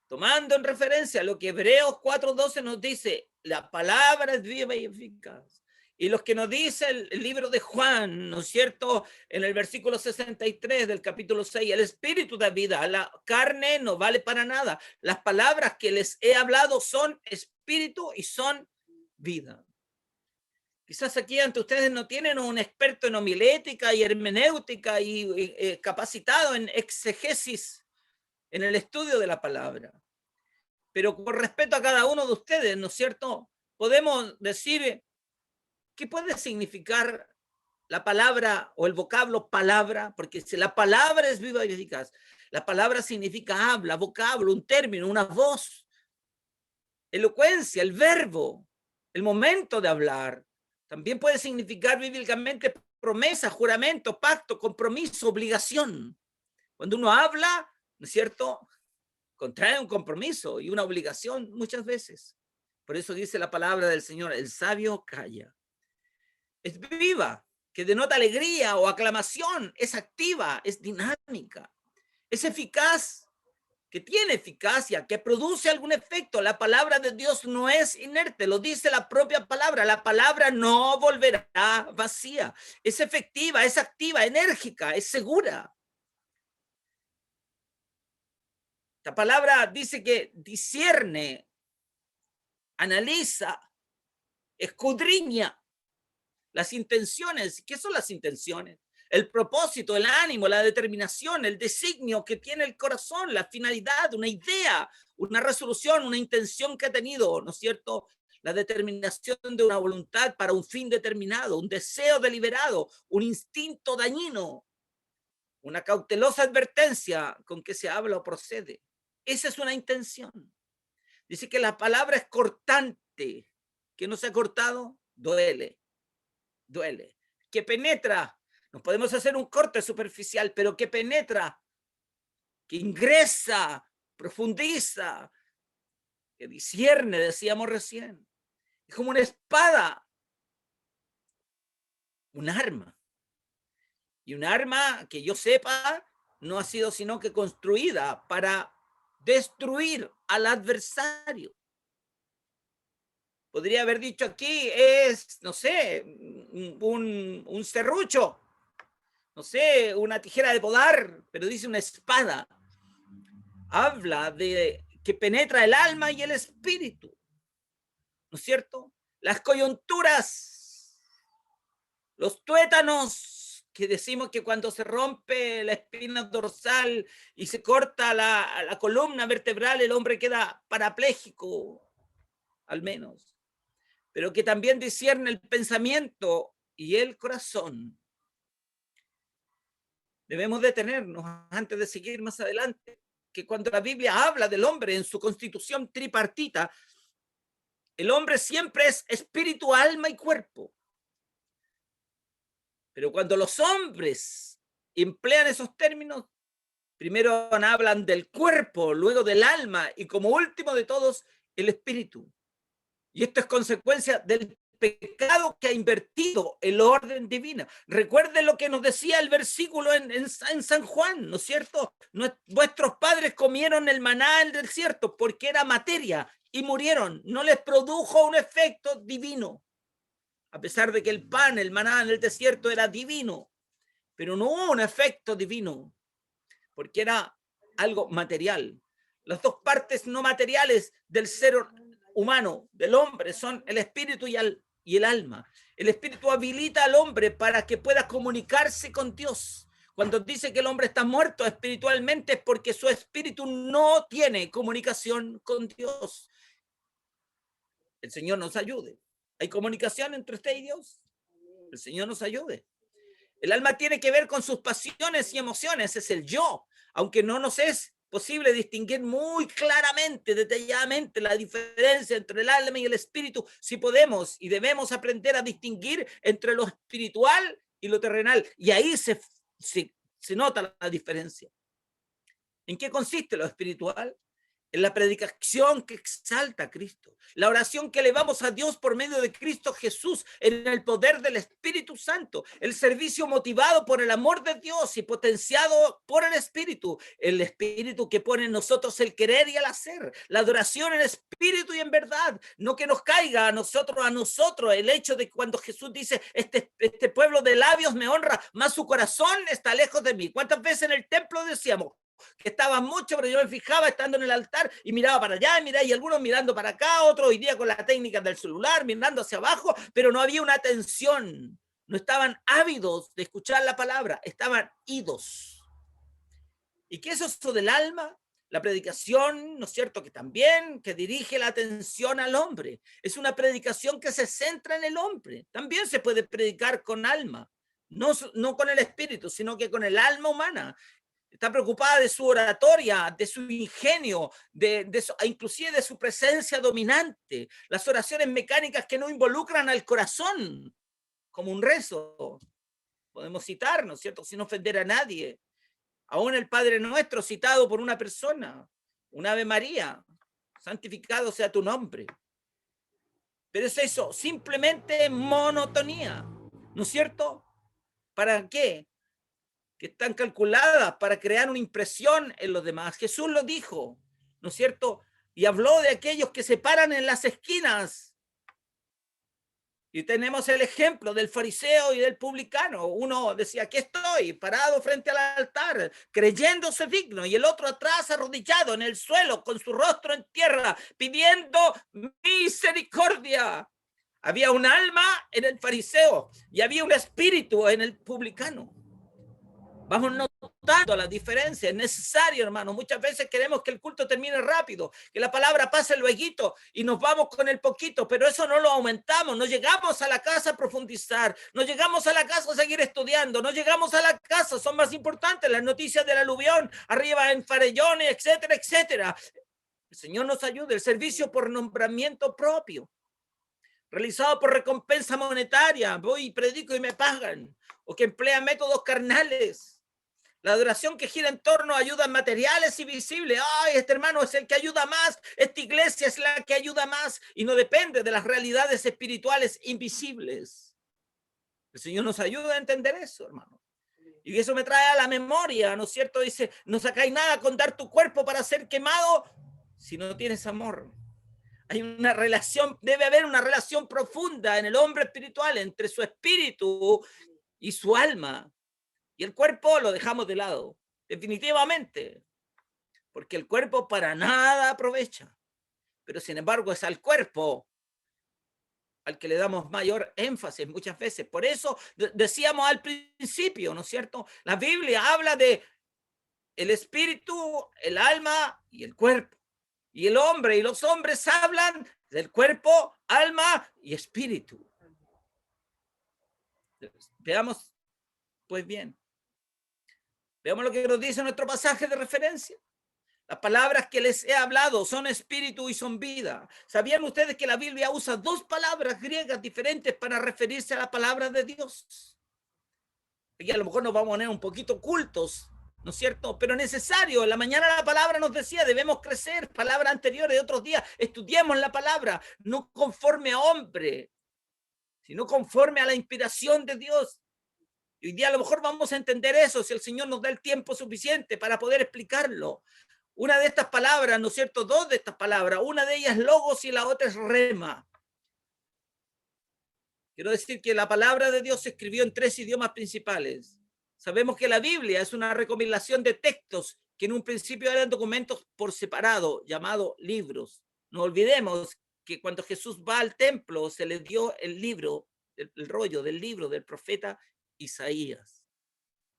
tomando en referencia lo que Hebreos 4:12 nos dice, la palabra es viva y eficaz. Y lo que nos dice el libro de Juan, ¿no es cierto? En el versículo 63 del capítulo 6, el espíritu da vida, la carne no vale para nada. Las palabras que les he hablado son espíritu y son vida. Quizás aquí ante ustedes no tienen un experto en homilética y hermenéutica y capacitado en exegesis, en el estudio de la palabra. Pero con respeto a cada uno de ustedes, ¿no es cierto? Podemos decir qué puede significar la palabra o el vocablo palabra, porque si la palabra es viva y eficaz, la palabra significa habla, vocablo, un término, una voz, elocuencia, el verbo, el momento de hablar. También puede significar bíblicamente promesa, juramento, pacto, compromiso, obligación. Cuando uno habla, ¿no es cierto?, contrae un compromiso y una obligación muchas veces. Por eso dice la palabra del Señor, el sabio calla. Es viva, que denota alegría o aclamación, es activa, es dinámica, es eficaz, que tiene eficacia, que produce algún efecto. La palabra de Dios no es inerte, lo dice la propia palabra. La palabra no volverá vacía, es efectiva, es activa, enérgica, es segura. La palabra dice que discierne, analiza, escudriña las intenciones. ¿Qué son las intenciones? El propósito, el ánimo, la determinación, el designio que tiene el corazón, la finalidad, una idea, una resolución, una intención que ha tenido, ¿no es cierto? La determinación de una voluntad para un fin determinado, un deseo deliberado, un instinto dañino, una cautelosa advertencia con que se habla o procede. Esa es una intención. Dice que la palabra es cortante. ¿Que no se ha cortado? Duele. Duele. Que penetra. Nos podemos hacer un corte superficial, pero que penetra, que ingresa, profundiza, que discierne, decíamos recién. Es como una espada, un arma. Y un arma que yo sepa no ha sido sino que construida para destruir al adversario. Podría haber dicho aquí es, no sé, un serrucho, no sé, una tijera de podar, pero dice una espada. Habla de que penetra el alma y el espíritu, ¿no es cierto? Las coyunturas, los tuétanos, que decimos que cuando se rompe la espina dorsal y se corta la columna vertebral, el hombre queda parapléjico, al menos. Pero que también discierne el pensamiento y el corazón. Debemos detenernos antes de seguir más adelante, que cuando la Biblia habla del hombre en su constitución tripartita, el hombre siempre es espíritu, alma y cuerpo. Pero cuando los hombres emplean esos términos, primero hablan del cuerpo, luego del alma y como último de todos, el espíritu. Y esto es consecuencia del pecado que ha invertido el orden divino. Recuerden lo que nos decía el versículo en San Juan, ¿no es cierto? Vuestros padres comieron el maná en el desierto porque era materia y murieron. No les produjo un efecto divino. A pesar de que el pan, el maná en el desierto era divino, pero no hubo un efecto divino, porque era algo material. Las dos partes no materiales del ser humano, del hombre, son el espíritu y el alma. El espíritu habilita al hombre para que pueda comunicarse con Dios. Cuando dice que el hombre está muerto espiritualmente es porque su espíritu no tiene comunicación con Dios. El Señor nos ayude. ¿Hay comunicación entre usted y Dios? El Señor nos ayude. El alma tiene que ver con sus pasiones y emociones, es el yo, aunque no nos es posible distinguir muy claramente, detalladamente la diferencia entre el alma y el espíritu. Si podemos y debemos aprender a distinguir entre lo espiritual y lo terrenal, y ahí se nota la diferencia. ¿En qué consiste lo espiritual? En la predicación que exalta a Cristo, la oración que elevamos a Dios por medio de Cristo Jesús en el poder del Espíritu Santo, el servicio motivado por el amor de Dios y potenciado por el Espíritu que pone en nosotros el querer y el hacer, la adoración en espíritu y en verdad, no que nos caiga a nosotros el hecho de cuando Jesús dice, este pueblo de labios me honra, mas su corazón está lejos de mí. ¿Cuántas veces en el templo decíamos que estaban mucho, pero yo me fijaba estando en el altar y miraba para allá, y algunos mirando para acá, otros hoy día con la técnica del celular, mirando hacia abajo, pero no había una atención, no estaban ávidos de escuchar la palabra, estaban idos. ¿Y qué es eso del alma? La predicación, ¿no es cierto?, que también que dirige la atención al hombre. Es una predicación que se centra en el hombre. También se puede predicar con alma, no con el espíritu, sino que con el alma humana. Está preocupada de su oratoria, de su ingenio, inclusive de su presencia dominante. Las oraciones mecánicas que no involucran al corazón, como un rezo. Podemos citar, ¿no es cierto?, sin ofender a nadie. Aún el Padre Nuestro citado por una persona, un Ave María, santificado sea tu nombre. Pero es eso, simplemente monotonía, ¿no es cierto? ¿Para qué? Que están calculadas para crear una impresión en los demás. Jesús lo dijo, ¿no es cierto? Y habló de aquellos que se paran en las esquinas. Y tenemos el ejemplo del fariseo y del publicano. Uno decía, aquí estoy, parado frente al altar, creyéndose digno, y el otro atrás, arrodillado en el suelo, con su rostro en tierra, pidiendo misericordia. Había un alma en el fariseo y había un espíritu en el publicano. Vamos notando la diferencia. Es necesario, hermano. Muchas veces queremos que el culto termine rápido, que la palabra pase lueguito y nos vamos con el poquito, pero eso no lo aumentamos. No llegamos a la casa a profundizar, no llegamos a la casa a seguir estudiando, no llegamos a la casa. Son más importantes las noticias del aluvión, arriba en Farellones, etcétera, etcétera. El Señor nos ayude. El servicio por nombramiento propio, realizado por recompensa monetaria. Voy y predico y me pagan. O que emplea métodos carnales. La adoración que gira en torno a ayudas materiales y visibles. Ay, este hermano es el que ayuda más. Esta iglesia es la que ayuda más. Y no depende de las realidades espirituales invisibles. El Señor nos ayuda a entender eso, hermano. Y eso me trae a la memoria, ¿no es cierto? Dice, no sacáis nada con dar tu cuerpo para ser quemado si no tienes amor. Hay una relación, debe haber una relación profunda en el hombre espiritual entre su espíritu y su alma. Y el cuerpo lo dejamos de lado, definitivamente, porque el cuerpo para nada aprovecha. Pero sin embargo es al cuerpo al que le damos mayor énfasis muchas veces. Por eso decíamos al principio, ¿no es cierto? La Biblia habla de el espíritu, el alma y el cuerpo. Y el hombre y los hombres hablan del cuerpo, alma y espíritu. Veamos, pues bien. Veamos lo que nos dice nuestro pasaje de referencia. Las palabras que les he hablado son espíritu y son vida. ¿Sabían ustedes que la Biblia usa dos palabras griegas diferentes para referirse a la palabra de Dios? Aquí a lo mejor nos vamos a poner un poquito cultos, ¿no es cierto? Pero necesario. En la mañana la palabra nos decía, debemos crecer. Palabras anteriores de otros días. Estudiemos la palabra, no conforme a hombre, sino conforme a la inspiración de Dios. Y hoy día a lo mejor vamos a entender eso si el Señor nos da el tiempo suficiente para poder explicarlo. Una de estas palabras, ¿no es cierto? Dos de estas palabras. Una de ellas es logos y la otra es rema. Quiero decir que la palabra de Dios se escribió en 3 idiomas principales. Sabemos que la Biblia es una recopilación de textos que en un principio eran documentos por separado, llamados libros. No olvidemos que cuando Jesús va al templo se le dio el libro, el rollo del libro del profeta Isaías.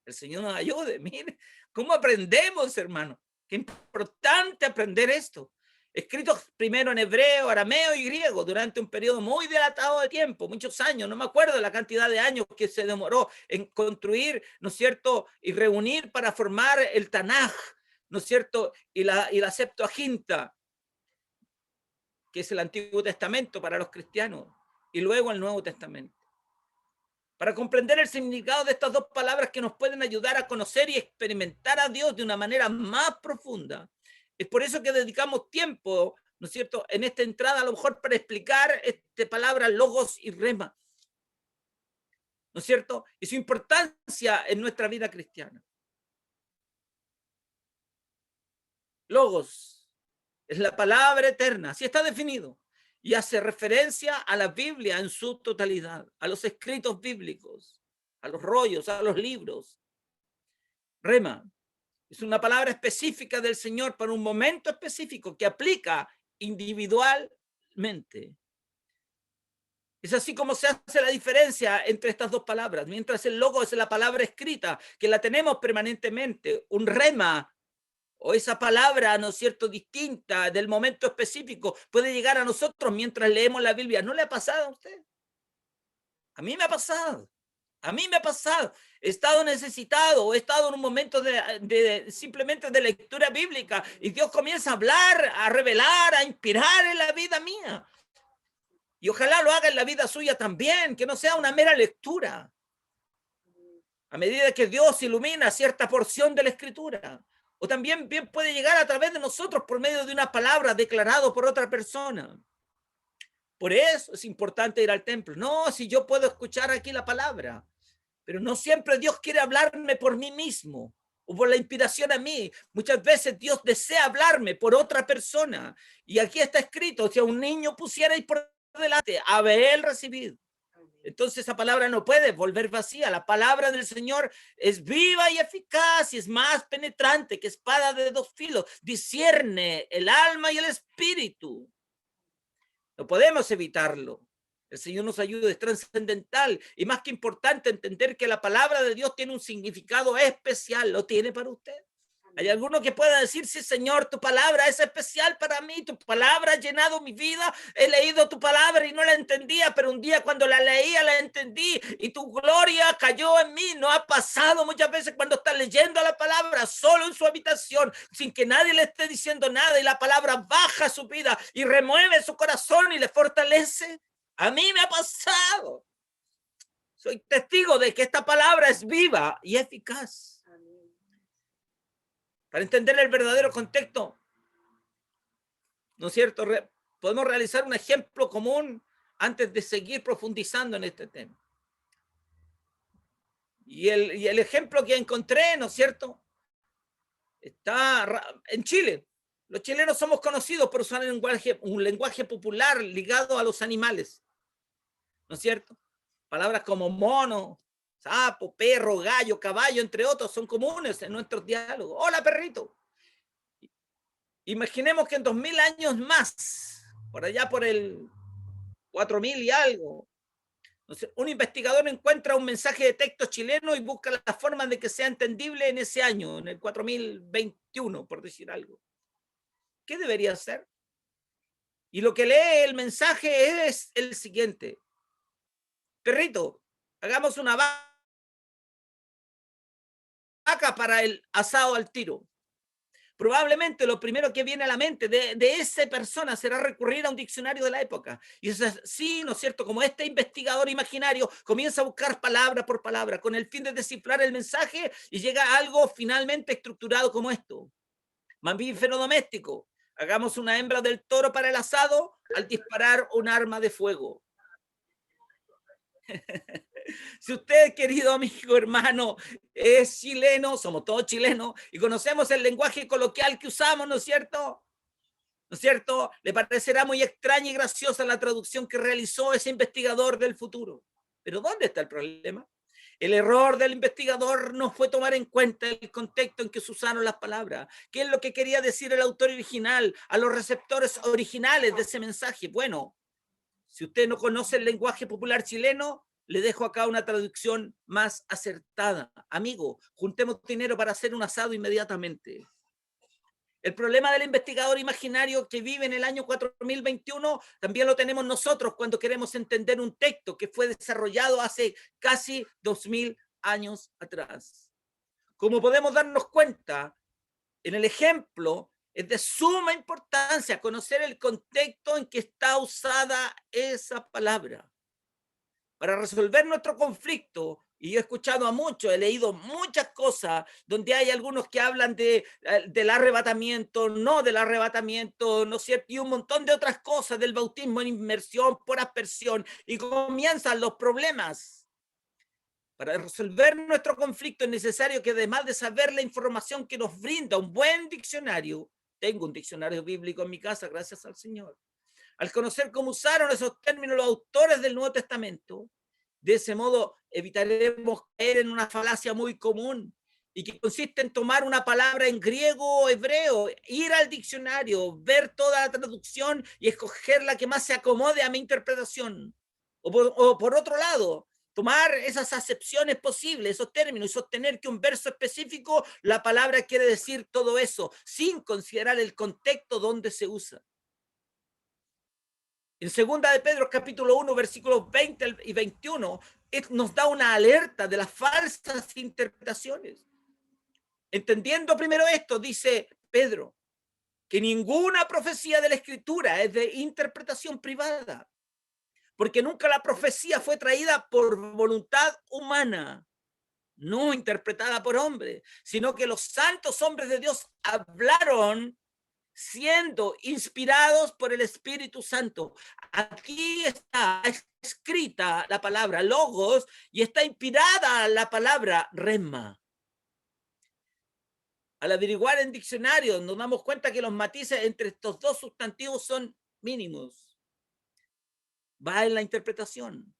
El Señor nos ayude. Mire, ¿cómo aprendemos, hermano? Qué importante aprender esto. Escritos primero en hebreo, arameo y griego durante un periodo muy dilatado de tiempo, muchos años, no me acuerdo la cantidad de años que se demoró en construir, ¿no es cierto?, y reunir para formar el Tanaj, ¿no es cierto?, y la Septuaginta, que es el Antiguo Testamento para los cristianos, y luego el Nuevo Testamento. Para comprender el significado de estas dos palabras que nos pueden ayudar a conocer y experimentar a Dios de una manera más profunda. Es por eso que dedicamos tiempo, ¿no es cierto?, en esta entrada a lo mejor para explicar esta palabra logos y rema, ¿no es cierto?, y su importancia en nuestra vida cristiana. Logos es la palabra eterna, así está definido. Y hace referencia a la Biblia en su totalidad, a los escritos bíblicos, a los rollos, a los libros. Rema es una palabra específica del Señor para un momento específico que aplica individualmente. Es así como se hace la diferencia entre estas dos palabras. Mientras el logo es la palabra escrita, que la tenemos permanentemente, un rema, o esa palabra, ¿no es cierto?, distinta del momento específico, puede llegar a nosotros mientras leemos la Biblia. ¿No le ha pasado a usted? A mí me ha pasado. A mí me ha pasado. He estado necesitado, he estado en un momento simplemente de lectura bíblica y Dios comienza a hablar, a revelar, a inspirar en la vida mía. Y ojalá lo haga en la vida suya también, que no sea una mera lectura. A medida que Dios ilumina cierta porción de la Escritura. O también bien puede llegar a través de nosotros por medio de una palabra declarada por otra persona. Por eso es importante ir al templo. No, si yo puedo escuchar aquí la palabra, pero no siempre Dios quiere hablarme por mí mismo o por la inspiración a mí. Muchas veces Dios desea hablarme por otra persona. Y aquí está escrito, si a un niño pusierais por delante, habéis recibido. Entonces esa palabra no puede volver vacía. La palabra del Señor es viva y eficaz y es más penetrante que espada de 2 filos. Discierne el alma y el espíritu. No podemos evitarlo. El Señor nos ayuda, es trascendental y más que importante entender que la palabra de Dios tiene un significado especial. ¿Lo tiene para usted? ¿Hay alguno que pueda decir, sí, Señor, tu palabra es especial para mí, tu palabra ha llenado mi vida, he leído tu palabra y no la entendía, pero un día cuando la leía la entendí y tu gloria cayó en mí? ¿No ha pasado muchas veces cuando está leyendo la palabra solo en su habitación, sin que nadie le esté diciendo nada y la palabra baja a su vida y remueve su corazón y le fortalece? A mí me ha pasado. Soy testigo de que esta palabra es viva y eficaz. Para entender el verdadero contexto, ¿no es cierto?, podemos realizar un ejemplo común antes de seguir profundizando en este tema. Y el ejemplo que encontré, ¿no es cierto?, está en Chile. Los chilenos somos conocidos por usar un lenguaje popular ligado a los animales, ¿no es cierto? Palabras como mono, sapo, perro, gallo, caballo, entre otros, son comunes en nuestros diálogos. Hola, perrito. Imaginemos que en 2000 años más, por allá por el 4000 y algo, un investigador encuentra un mensaje de texto chileno y busca la forma de que sea entendible en ese año, en el 4021, por decir algo. ¿Qué debería hacer? Y lo que lee el mensaje es el siguiente. Perrito, hagamos una vaca para el asado al tiro. Probablemente lo primero que viene a la mente de esa persona será recurrir a un diccionario de la época. Y es así, ¿no es cierto?, como este investigador imaginario comienza a buscar palabra por palabra con el fin de descifrar el mensaje y llega a algo finalmente estructurado como esto. Mamífero doméstico. Hagamos una hembra del toro para el asado al disparar un arma de fuego. Si usted, querido amigo, hermano, es chileno, somos todos chilenos, y conocemos el lenguaje coloquial que usamos, ¿no es cierto? ¿No es cierto? Le parecerá muy extraña y graciosa la traducción que realizó ese investigador del futuro. Pero ¿dónde está el problema? El error del investigador no fue tomar en cuenta el contexto en que se usaron las palabras. ¿Qué es lo que quería decir el autor original a los receptores originales de ese mensaje? Bueno, si usted no conoce el lenguaje popular chileno, le dejo acá una traducción más acertada. Amigo, juntemos dinero para hacer un asado inmediatamente. El problema del investigador imaginario que vive en el año 4021 también lo tenemos nosotros cuando queremos entender un texto que fue desarrollado hace casi 2000 años atrás. Como podemos darnos cuenta, en el ejemplo es de suma importancia conocer el contexto en que está usada esa palabra. Para resolver nuestro conflicto, y yo he escuchado a muchos, he leído muchas cosas donde hay algunos que hablan del arrebatamiento, no del arrebatamiento, ¿no es cierto? Y un montón de otras cosas, del bautismo en inmersión, por aspersión, y comienzan los problemas. Para resolver nuestro conflicto es necesario que, además de saber la información que nos brinda un buen diccionario, tengo un diccionario bíblico en mi casa, gracias al Señor. Al conocer cómo usaron esos términos los autores del Nuevo Testamento, de ese modo evitaremos caer en una falacia muy común y que consiste en tomar una palabra en griego o hebreo, ir al diccionario, ver toda la traducción y escoger la que más se acomode a mi interpretación. O por otro lado, tomar esas acepciones posibles, esos términos, y sostener que un verso específico, la palabra quiere decir todo eso, sin considerar el contexto donde se usa. En 2 de Pedro, capítulo 1, versículos 20 y 21, nos da una alerta de las falsas interpretaciones. Entendiendo primero esto, dice Pedro, que ninguna profecía de la Escritura es de interpretación privada, porque nunca la profecía fue traída por voluntad humana, no interpretada por hombres, sino que los santos hombres de Dios hablaron siendo inspirados por el Espíritu Santo. Aquí está escrita la palabra logos y está inspirada la palabra rema. Al averiguar en diccionarios nos damos cuenta que los matices entre estos dos sustantivos son mínimos. Va en la interpretación.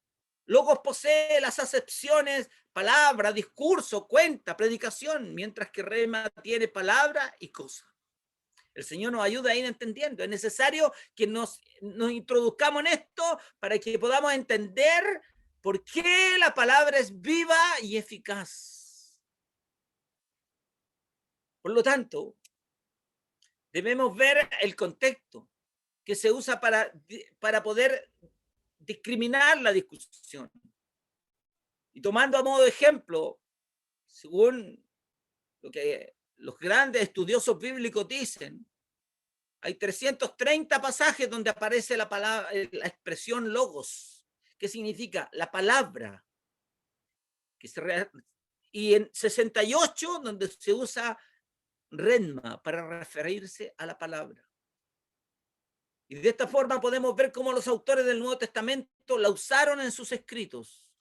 Logos posee las acepciones palabra, discurso, cuenta, predicación, mientras que rema tiene palabra y cosa. El Señor nos ayuda a ir entendiendo. Es necesario que nos introduzcamos en esto para que podamos entender por qué la palabra es viva y eficaz. Por lo tanto, debemos ver el contexto que se usa para poder discriminar la discusión. Y tomando a modo de ejemplo, según lo que los grandes estudiosos bíblicos dicen, hay 330 pasajes donde aparece la palabra, la expresión logos, que significa la palabra, y en 68 donde se usa renma para referirse a la palabra. Y de esta forma podemos ver cómo los autores del Nuevo Testamento la usaron en sus escritos.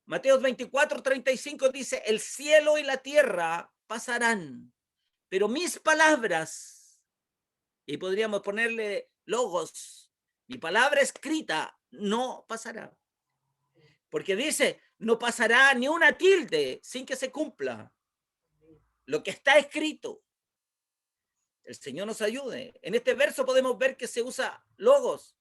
Mateo 24:35 dice, el cielo y la tierra pasarán, pero mis palabras, y podríamos ponerle logos, mi palabra escrita no pasará. Porque dice, no pasará ni una tilde sin que se cumpla lo que está escrito. El Señor nos ayude. En este verso podemos ver que se usa logos.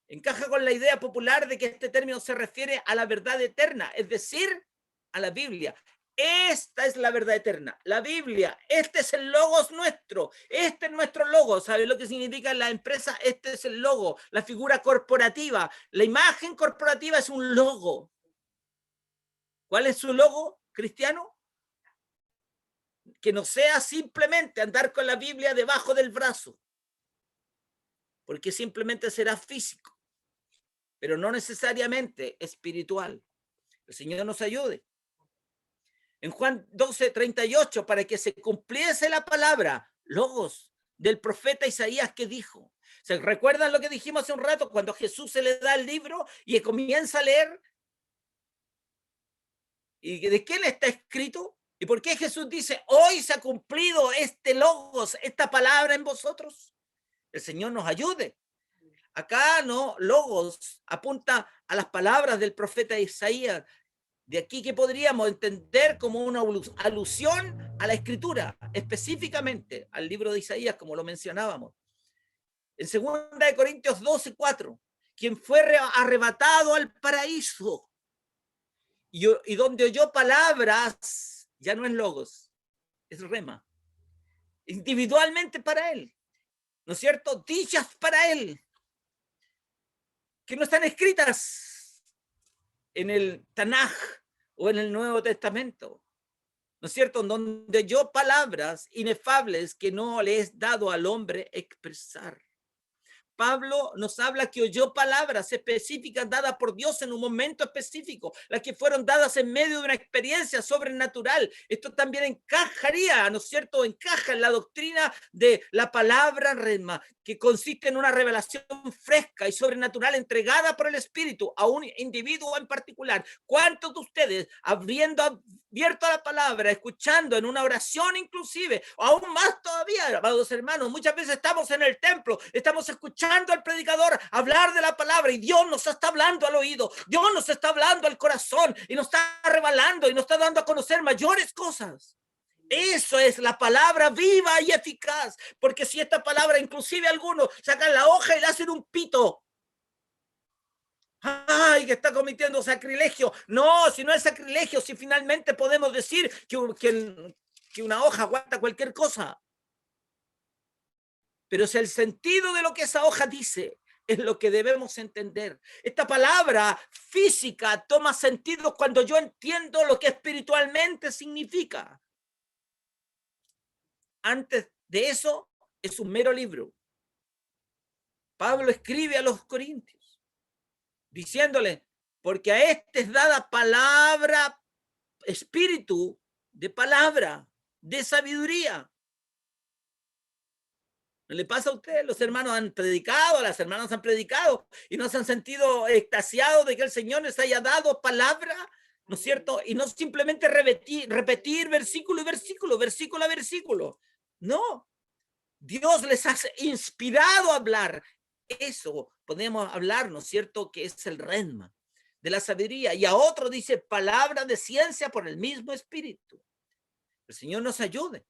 Encaja con la idea popular de que este término se refiere a la verdad eterna, es decir, a la Biblia. Esta es la verdad eterna, la Biblia. Este es el logos nuestro. Este es nuestro logo. ¿Sabe lo que significa la empresa? Este es el logo, la figura corporativa. La imagen corporativa es un logo. ¿Cuál es su logo cristiano? que no sea simplemente andar con la Biblia debajo del brazo, porque simplemente será físico, pero no necesariamente espiritual. El Señor nos ayude. En Juan 12:38, para que se cumpliese la palabra, logos, del profeta Isaías que dijo. ¿Se recuerdan lo que dijimos hace un rato? Cuando Jesús se le da el libro y comienza a leer. ¿Y de quién está escrito? ¿Y por qué Jesús dice, hoy se ha cumplido este logos, esta palabra en vosotros? El Señor nos ayude. Acá no, logos apunta a las palabras del profeta Isaías. De aquí que podríamos entender como una alusión a la escritura, específicamente al libro de Isaías, como lo mencionábamos. En 2 Corintios 12:4, quien fue arrebatado al paraíso y donde oyó palabras, ya no es logos, es rema, individualmente para él, ¿no es cierto? Dichas para él, que no están escritas en el Tanaj o en el Nuevo Testamento, ¿no es cierto? Donde oyó palabras inefables que no le es dado al hombre expresar. Pablo nos habla que oyó palabras específicas dadas por Dios en un momento específico, las que fueron dadas en medio de una experiencia sobrenatural. Esto también encajaría, ¿no es cierto? Encaja en la doctrina de la palabra rema, que consiste en una revelación fresca y sobrenatural entregada por el Espíritu a un individuo en particular. ¿Cuántos de ustedes, habiendo abierto la palabra, escuchando en una oración inclusive, o aún más todavía, amados hermanos, muchas veces estamos en el templo, estamos escuchando al predicador hablar de la palabra y Dios nos está hablando al oído, Dios nos está hablando al corazón y nos está revelando y nos está dando a conocer mayores cosas? Eso es la palabra viva y eficaz, porque si esta palabra, inclusive algunos sacan la hoja y le hacen un pito, ¡ay, que está cometiendo sacrilegio! No, si no es sacrilegio, si finalmente podemos decir que una hoja aguanta cualquier cosa. Pero es el sentido de lo que esa hoja dice, es lo que debemos entender. Esta palabra física toma sentido cuando yo entiendo lo que espiritualmente significa. Antes de eso, es un mero libro. Pablo escribe a los corintios, diciéndole, porque a este es dada palabra, espíritu de palabra, de sabiduría. ¿No le pasa a ustedes? Los hermanos han predicado, las hermanas han predicado y no se han sentido extasiados de que el Señor les haya dado palabra, ¿no es cierto? Y no simplemente repetir versículo y versículo, versículo a versículo. No, Dios les ha inspirado a hablar. Eso podemos hablar, ¿no es cierto? Que es el rema de la sabiduría. Y a otro dice palabra de ciencia por el mismo Espíritu. El Señor nos ayude.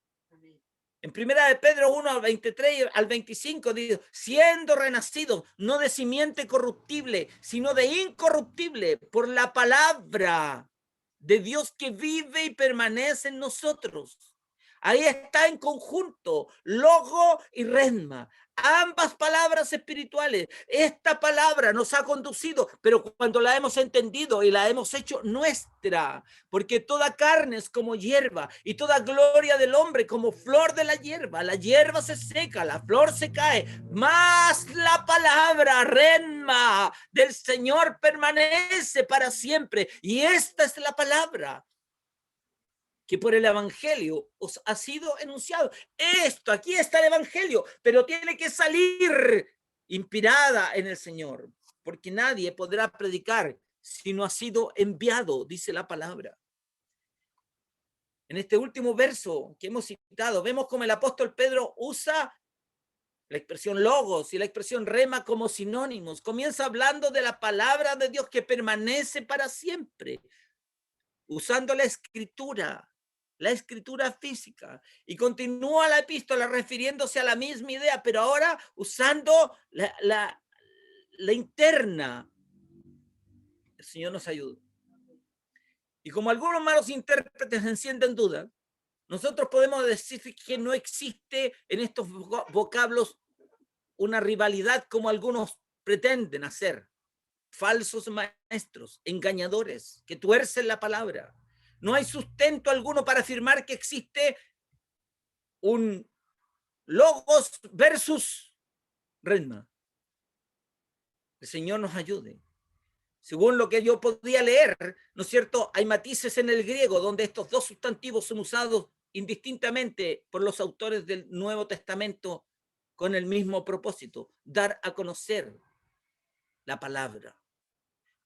En 1 Pedro 1 al 23 al 25 dice, siendo renacidos, no de simiente corruptible, sino de incorruptible, por la palabra de Dios que vive y permanece en nosotros. Ahí está en conjunto, logo y rema. Ambas palabras espirituales. Esta palabra nos ha conducido, pero cuando la hemos entendido y la hemos hecho nuestra, porque toda carne es como hierba y toda gloria del hombre como flor de la hierba se seca, la flor se cae, mas la palabra rema del Señor permanece para siempre. Y esta es la palabra que por el evangelio os ha sido enunciado. Esto, aquí está el evangelio, pero tiene que salir inspirada en el Señor, porque nadie podrá predicar si no ha sido enviado, dice la palabra. En este último verso que hemos citado, vemos como el apóstol Pedro usa la expresión logos y la expresión rema como sinónimos. Comienza hablando de la palabra de Dios que permanece para siempre, usando la escritura física, y continúa la epístola refiriéndose a la misma idea, pero ahora usando la interna. El Señor nos ayuda. Y como algunos malos intérpretes encienden duda, nosotros podemos decir que no existe en estos vocablos una rivalidad como algunos pretenden hacer. Falsos maestros, engañadores, que tuercen la palabra. No hay sustento alguno para afirmar que existe un logos versus redma. El Señor nos ayude. Según lo que yo podía leer, ¿no es cierto? Hay matices en el griego donde estos dos sustantivos son usados indistintamente por los autores del Nuevo Testamento con el mismo propósito, dar a conocer la palabra.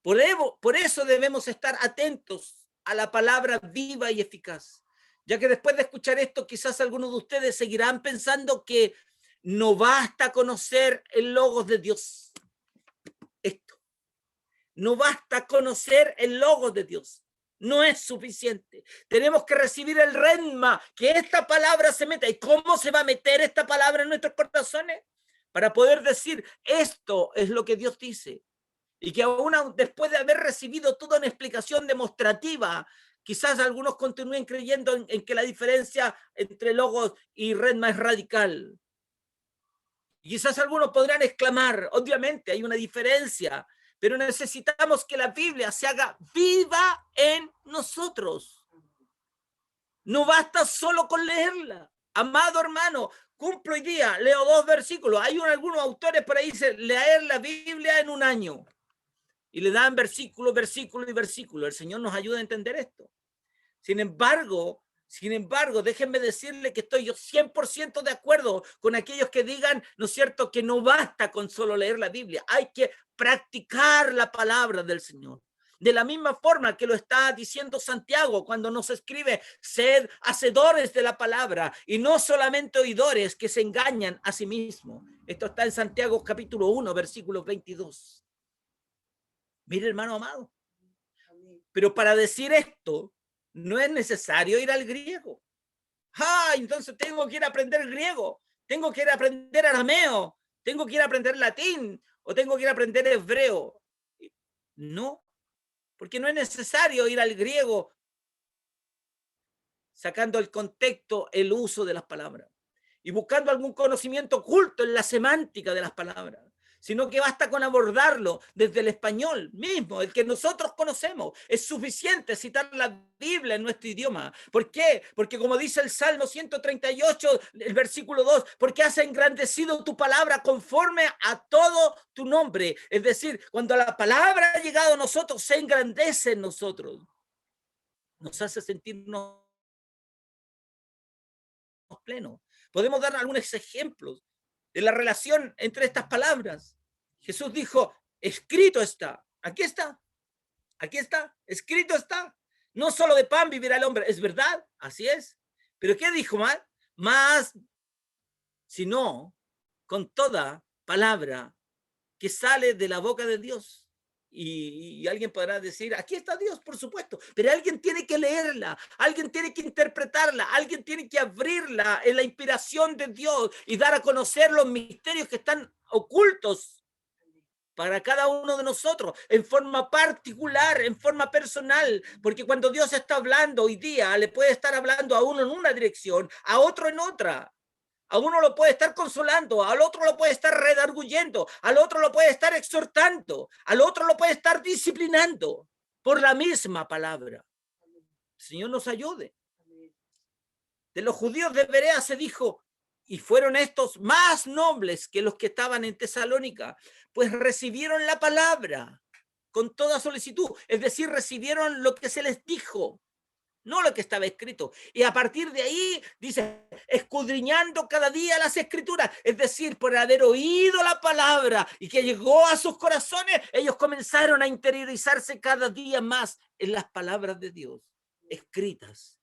Por eso debemos estar atentos a la palabra viva y eficaz, ya que después de escuchar esto, quizás algunos de ustedes seguirán pensando que no basta conocer el logos de Dios. Esto. No basta conocer el logos de Dios. No es suficiente. Tenemos que recibir el redma, que esta palabra se meta. ¿Y cómo se va a meter esta palabra en nuestros corazones? Para poder decir, esto es lo que Dios dice. Y que aún después de haber recibido toda una explicación demostrativa, quizás algunos continúen creyendo en que la diferencia entre logos y redma es radical. Y quizás algunos podrán exclamar, obviamente hay una diferencia, pero necesitamos que la Biblia se haga viva en nosotros. No basta solo con leerla. Amado hermano, cumplo hoy día, leo 2 versículos. Hay algunos autores por ahí que dicen leer la Biblia en un año. Y le dan versículo, versículo y versículo. El Señor nos ayuda a entender esto. Sin embargo, déjenme decirle que estoy yo 100% de acuerdo con aquellos que digan, ¿no es cierto?, que no basta con solo leer la Biblia. Hay que practicar la palabra del Señor. De la misma forma que lo está diciendo Santiago cuando nos escribe, sed hacedores de la palabra y no solamente oidores que se engañan a sí mismos. Esto está en Santiago capítulo 1, versículo 22. Mire, hermano amado. Pero para decir esto, no es necesario ir al griego. Entonces tengo que ir a aprender griego, tengo que ir a aprender arameo, tengo que ir a aprender latín o tengo que ir a aprender hebreo. No, porque no es necesario ir al griego sacando el contexto, el uso de las palabras y buscando algún conocimiento oculto en la semántica de las palabras, sino que basta con abordarlo desde el español mismo, el que nosotros conocemos. Es suficiente citar la Biblia en nuestro idioma. ¿Por qué? Porque como dice el Salmo 138, el versículo 2, porque has engrandecido tu palabra conforme a todo tu nombre. Es decir, cuando la palabra ha llegado a nosotros, se engrandece en nosotros. Nos hace sentirnos plenos. Podemos dar algunos ejemplos de la relación entre estas palabras. Jesús dijo, escrito está. Aquí está. Aquí está. Escrito está. No solo de pan vivirá el hombre. Es verdad. Así es. Pero ¿qué dijo más? Sino con toda palabra que sale de la boca de Dios. Y alguien podrá decir, aquí está Dios, por supuesto, pero alguien tiene que leerla, alguien tiene que interpretarla, alguien tiene que abrirla en la inspiración de Dios y dar a conocer los misterios que están ocultos para cada uno de nosotros, en forma particular, en forma personal, porque cuando Dios está hablando hoy día, le puede estar hablando a uno en una dirección, a otro en otra. A uno lo puede estar consolando, al otro lo puede estar redarguyendo, al otro lo puede estar exhortando, al otro lo puede estar disciplinando por la misma palabra. El Señor nos ayude. De los judíos de Berea se dijo, y fueron estos más nobles que los que estaban en Tesalónica, pues recibieron la palabra con toda solicitud, es decir, recibieron lo que se les dijo. No lo que estaba escrito. Y a partir de ahí, dice, escudriñando cada día las escrituras, es decir, por haber oído la palabra y que llegó a sus corazones, ellos comenzaron a interiorizarse cada día más en las palabras de Dios, escritas.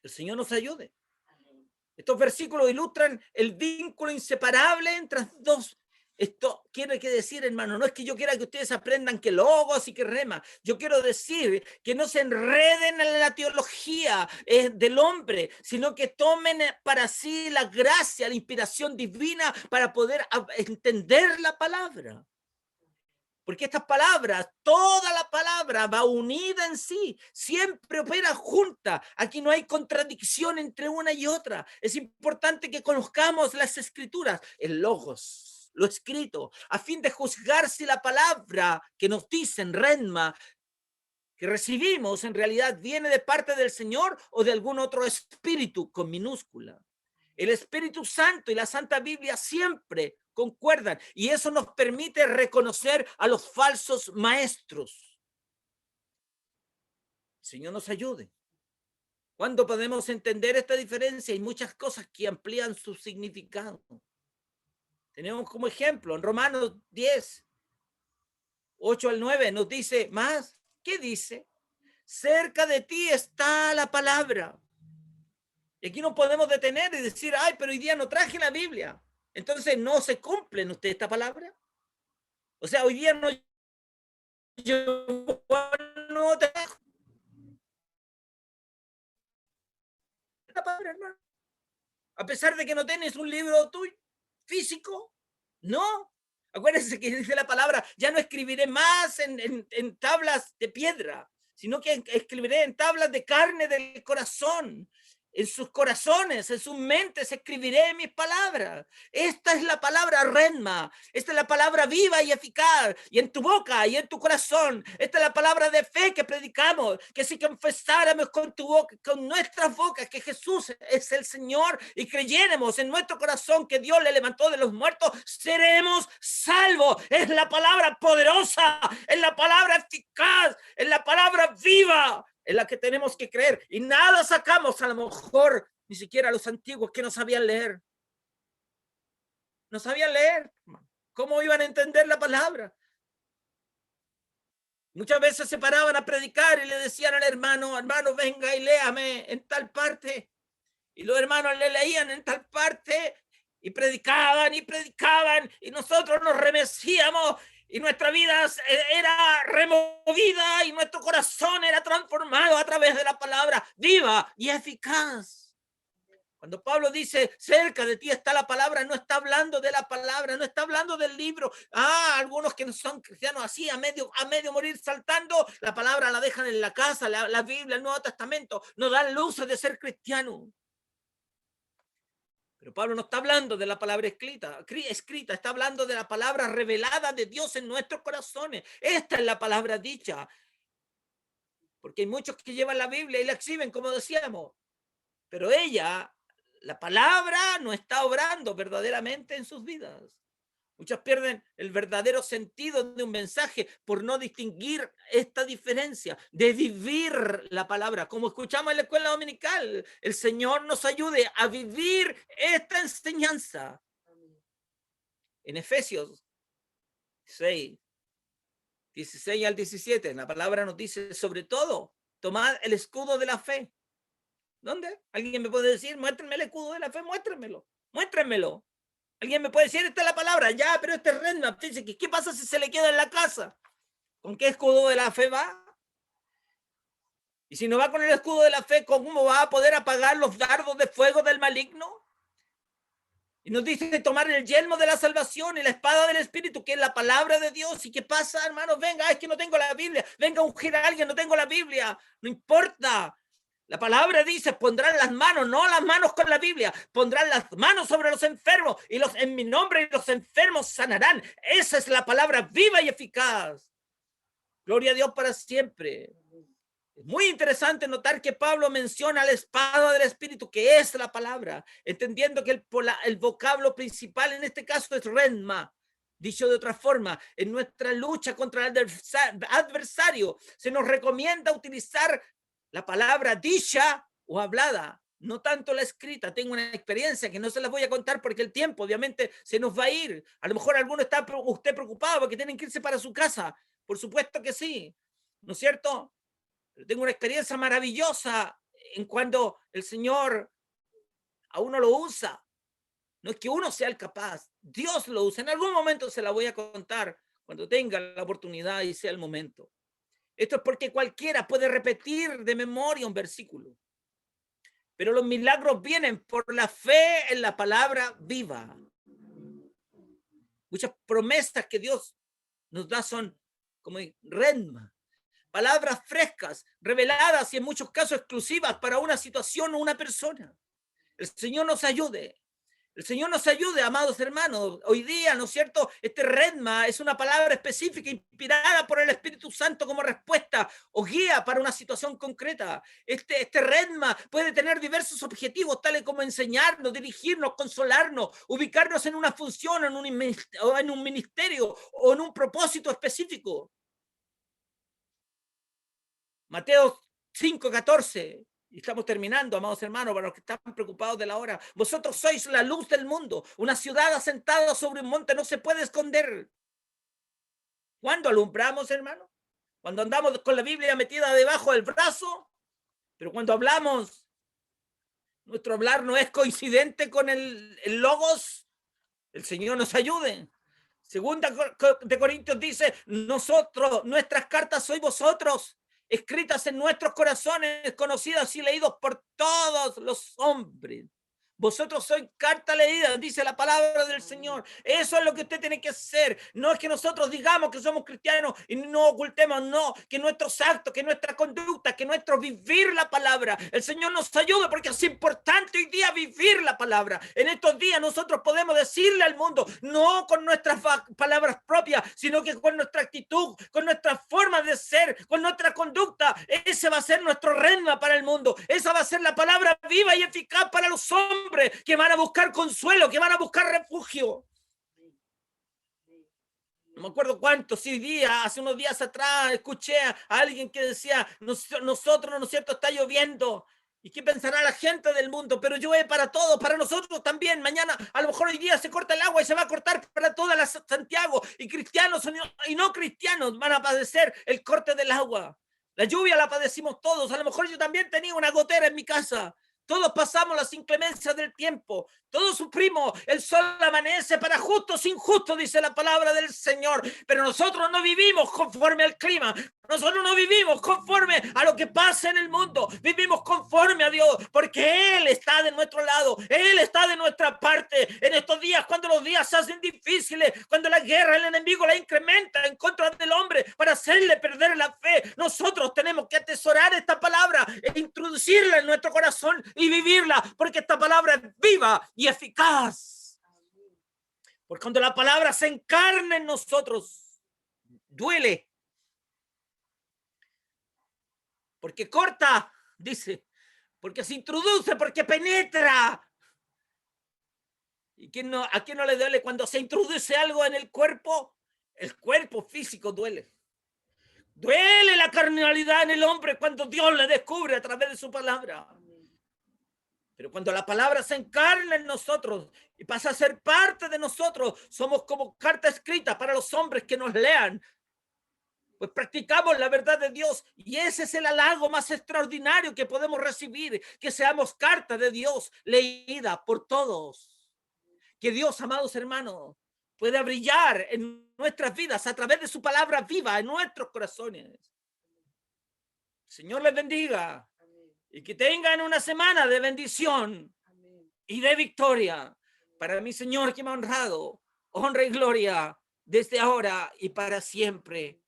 El Señor nos ayude. Estos versículos ilustran el vínculo inseparable entre dos. Esto quiere decir, hermano, no es que yo quiera que ustedes aprendan que logos y que rema. Yo quiero decir que no se enreden en la teología del hombre, sino que tomen para sí la gracia, la inspiración divina para poder entender la palabra. Porque estas palabras, toda la palabra va unida en sí, siempre opera junta. Aquí no hay contradicción entre una y otra. Es importante que conozcamos las escrituras, el logos, lo escrito, a fin de juzgar si la palabra que nos dicen, redma, que recibimos en realidad viene de parte del Señor o de algún otro espíritu con minúscula. El Espíritu Santo y la Santa Biblia siempre concuerdan y eso nos permite reconocer a los falsos maestros. El Señor nos ayude. ¿Cuándo podemos entender esta diferencia? Hay muchas cosas que amplían su significado. Tenemos como ejemplo en Romanos 10, 8 al 9 nos dice más. ¿Qué dice? Cerca de ti está la palabra. Y aquí no podemos detener y decir, ay, pero hoy día no traje la Biblia. Entonces, ¿no se cumple en usted esta palabra? O sea, hoy día yo no trajo esta palabra, hermano. A pesar de que no tienes un libro tuyo físico, no. Acuérdense que dice la palabra, ya no escribiré más en tablas de piedra, sino que escribiré en tablas de carne del corazón. En sus corazones, en sus mentes escribiré mis palabras. Esta es la palabra Renma. Esta es la palabra viva y eficaz. Y en tu boca y en tu corazón. Esta es la palabra de fe que predicamos. Que si confesáramos con tu boca, con nuestras bocas que Jesús es el Señor y creyéramos en nuestro corazón que Dios le levantó de los muertos, seremos salvos. Es la palabra poderosa. Es la palabra eficaz. Es la palabra viva. En la que tenemos que creer, y nada sacamos, a lo mejor ni siquiera los antiguos que no sabían leer. No sabían leer. ¿Cómo iban a entender la palabra? Muchas veces se paraban a predicar y le decían al hermano, hermano, venga y léame en tal parte. Y los hermanos le leían en tal parte y predicaban y nosotros nos remecíamos. Y nuestra vida era removida y nuestro corazón era transformado a través de la palabra viva y eficaz. Cuando Pablo dice, cerca de ti está la palabra, no está hablando de la palabra, no está hablando del libro. Algunos que no son cristianos así, a medio morir saltando, la palabra la dejan en la casa, la Biblia, el Nuevo Testamento, no dan luces de ser cristiano. Pero Pablo no está hablando de la palabra escrita, está hablando de la palabra revelada de Dios en nuestros corazones. Esta es la palabra dicha. Porque hay muchos que llevan la Biblia y la exhiben, como decíamos. Pero la palabra, no está obrando verdaderamente en sus vidas. Muchos pierden el verdadero sentido de un mensaje por no distinguir esta diferencia de vivir la palabra. Como escuchamos en la escuela dominical, el Señor nos ayude a vivir esta enseñanza. En Efesios 6, 16 al 17, la palabra nos dice, sobre todo, tomad el escudo de la fe. ¿Dónde? ¿Alguien me puede decir? Muéstrenme el escudo de la fe, muéstrenmelo. ¿Alguien me puede decir? Esta es la palabra. Ya, pero este es Renma. ¿Qué pasa si se le queda en la casa? ¿Con qué escudo de la fe va? Y si no va con el escudo de la fe, ¿cómo va a poder apagar los dardos de fuego del maligno? Y nos dice tomar el yelmo de la salvación y la espada del Espíritu, que es la palabra de Dios. ¿Y qué pasa, hermanos? Venga, es que no tengo la Biblia. Venga a ungir a alguien, no tengo la Biblia. No importa. La palabra dice, pondrán las manos, no las manos con la Biblia, pondrán las manos sobre los enfermos y en mi nombre los enfermos sanarán. Esa es la palabra viva y eficaz. Gloria a Dios para siempre. Es muy interesante notar que Pablo menciona la espada del Espíritu, que es la palabra, entendiendo que el vocablo principal en este caso es renma. Dicho de otra forma, en nuestra lucha contra el adversario se nos recomienda utilizar la palabra dicha o hablada, no tanto la escrita. Tengo una experiencia que no se las voy a contar porque el tiempo obviamente se nos va a ir. A lo mejor alguno está usted preocupado porque tienen que irse para su casa. Por supuesto que sí, ¿no es cierto? Pero tengo una experiencia maravillosa en cuando el Señor a uno lo usa. No es que uno sea el capaz, Dios lo usa. En algún momento se la voy a contar cuando tenga la oportunidad y sea el momento. Esto es porque cualquiera puede repetir de memoria un versículo. Pero los milagros vienen por la fe en la palabra viva. Muchas promesas que Dios nos da son como renma, palabras frescas, reveladas y en muchos casos exclusivas para una situación o una persona. El Señor nos ayude. El Señor nos ayude, amados hermanos. Hoy día, ¿no es cierto? Este redma es una palabra específica inspirada por el Espíritu Santo como respuesta o guía para una situación concreta. Este redma puede tener diversos objetivos, tales como enseñarnos, dirigirnos, consolarnos, ubicarnos en una función, en un ministerio o en un propósito específico. Mateo 5:14. Y estamos terminando, amados hermanos, para los que están preocupados de la hora. Vosotros sois la luz del mundo. Una ciudad asentada sobre un monte no se puede esconder. ¿Cuándo alumbramos, hermano? Cuando andamos con la Biblia metida debajo del brazo. Pero cuando hablamos, nuestro hablar no es coincidente con el logos. El Señor nos ayude. Segunda de Corintios dice, nuestras cartas sois vosotros, escritas en nuestros corazones, conocidas y leídos por todos los hombres. Vosotros sois carta leída, dice la palabra del Señor. Eso es lo que usted tiene que hacer. No es que nosotros digamos que somos cristianos y no ocultemos, no. Que nuestros actos, que nuestra conducta, que nuestro vivir la palabra. El Señor nos ayuda porque es importante hoy día vivir la palabra. En estos días nosotros podemos decirle al mundo, no con nuestras palabras propias, sino que con nuestra actitud, con nuestra forma de ser, con nuestra conducta. Ese va a ser nuestro redma para el mundo. Esa va a ser la palabra viva y eficaz para los hombres que van a buscar consuelo, que van a buscar refugio. No me acuerdo cuántos días, hace unos días atrás, escuché a alguien que decía, nosotros, ¿no es cierto?, está lloviendo. ¿Y qué pensará la gente del mundo? Pero llueve para todos, para nosotros también. Mañana, a lo mejor hoy día se corta el agua y se va a cortar para toda la Santiago. Y cristianos y no cristianos van a padecer el corte del agua. La lluvia la padecimos todos. A lo mejor yo también tenía una gotera en mi casa. Todos pasamos las inclemencias del tiempo. Todos sufrimos. El sol amanece para justos e injustos, dice la palabra del Señor. Pero nosotros no vivimos conforme al clima. Nosotros no vivimos conforme a lo que pasa en el mundo. Vivimos conforme a Dios, porque Él está de nuestro lado. Él está de nuestra parte. En estos días, cuando los días se hacen difíciles, cuando la guerra, el enemigo la incrementa en contra del hombre para hacerle perder la fe, nosotros tenemos que atesorar esta palabra e introducirla en nuestro corazón y vivirla, porque esta palabra es viva y eficaz. Porque cuando la palabra se encarna en nosotros, duele. Porque corta, dice, porque se introduce, porque penetra. ¿Y a quién no le duele cuando se introduce algo en el cuerpo? El cuerpo físico duele. Duele la carnalidad en el hombre cuando Dios le descubre a través de su palabra. Pero cuando la palabra se encarna en nosotros y pasa a ser parte de nosotros, somos como carta escrita para los hombres que nos lean. Pues practicamos la verdad de Dios y ese es el halago más extraordinario que podemos recibir, que seamos carta de Dios leída por todos. Que Dios, amados hermanos, pueda brillar en nuestras vidas a través de su palabra viva en nuestros corazones. El Señor les bendiga y que tengan una semana de bendición y de victoria. Para mi Señor que me ha honrado, honra y gloria desde ahora y para siempre.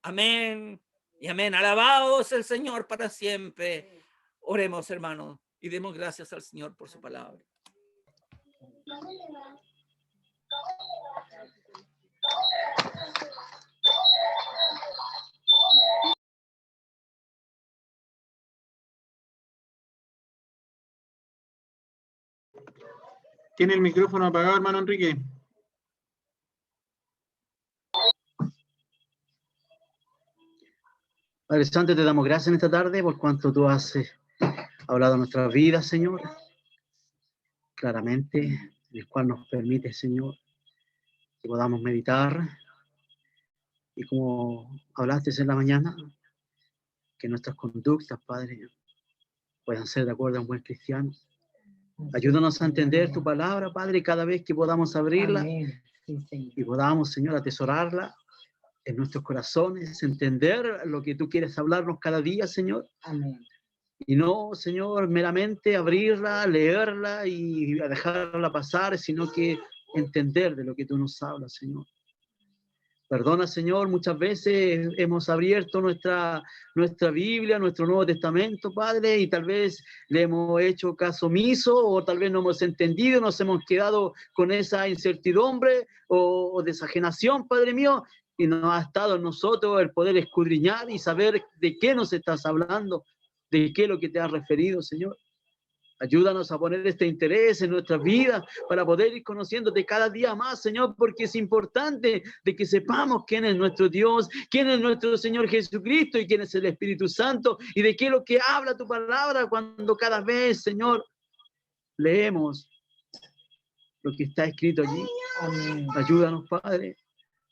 Amén y amén. Alabaos el Señor para siempre. Oremos, hermanos, y demos gracias al Señor por su palabra. ¿Tiene el micrófono apagado, hermano Enrique? Padre Santo, te damos gracias en esta tarde por cuanto tú has hablado de nuestras vidas, Señor, claramente, el cual nos permite, Señor, que podamos meditar y como hablaste en la mañana, que nuestras conductas, Padre, puedan ser de acuerdo a un buen cristiano. Ayúdanos a entender tu palabra, Padre, cada vez que podamos abrirla. Amén. Sí, Señor. Y podamos, Señor, atesorarla en nuestros corazones, entender lo que tú quieres hablarnos cada día, Señor. Amén. Y no, Señor, meramente abrirla, leerla y dejarla pasar, sino que entender de lo que tú nos hablas, Señor. Perdona, Señor, muchas veces hemos abierto nuestra Biblia, nuestro Nuevo Testamento, Padre, y tal vez le hemos hecho caso omiso, o tal vez no hemos entendido, nos hemos quedado con esa incertidumbre o desajenación, Padre mío, y no ha estado en nosotros el poder escudriñar y saber de qué nos estás hablando, de qué es lo que te has referido, Señor. Ayúdanos a poner este interés en nuestras vidas para poder ir conociéndote cada día más, Señor, porque es importante de que sepamos quién es nuestro Dios, quién es nuestro Señor Jesucristo y quién es el Espíritu Santo y de qué es lo que habla tu palabra cuando cada vez, Señor, leemos lo que está escrito allí. Amén. Ayúdanos, Padre.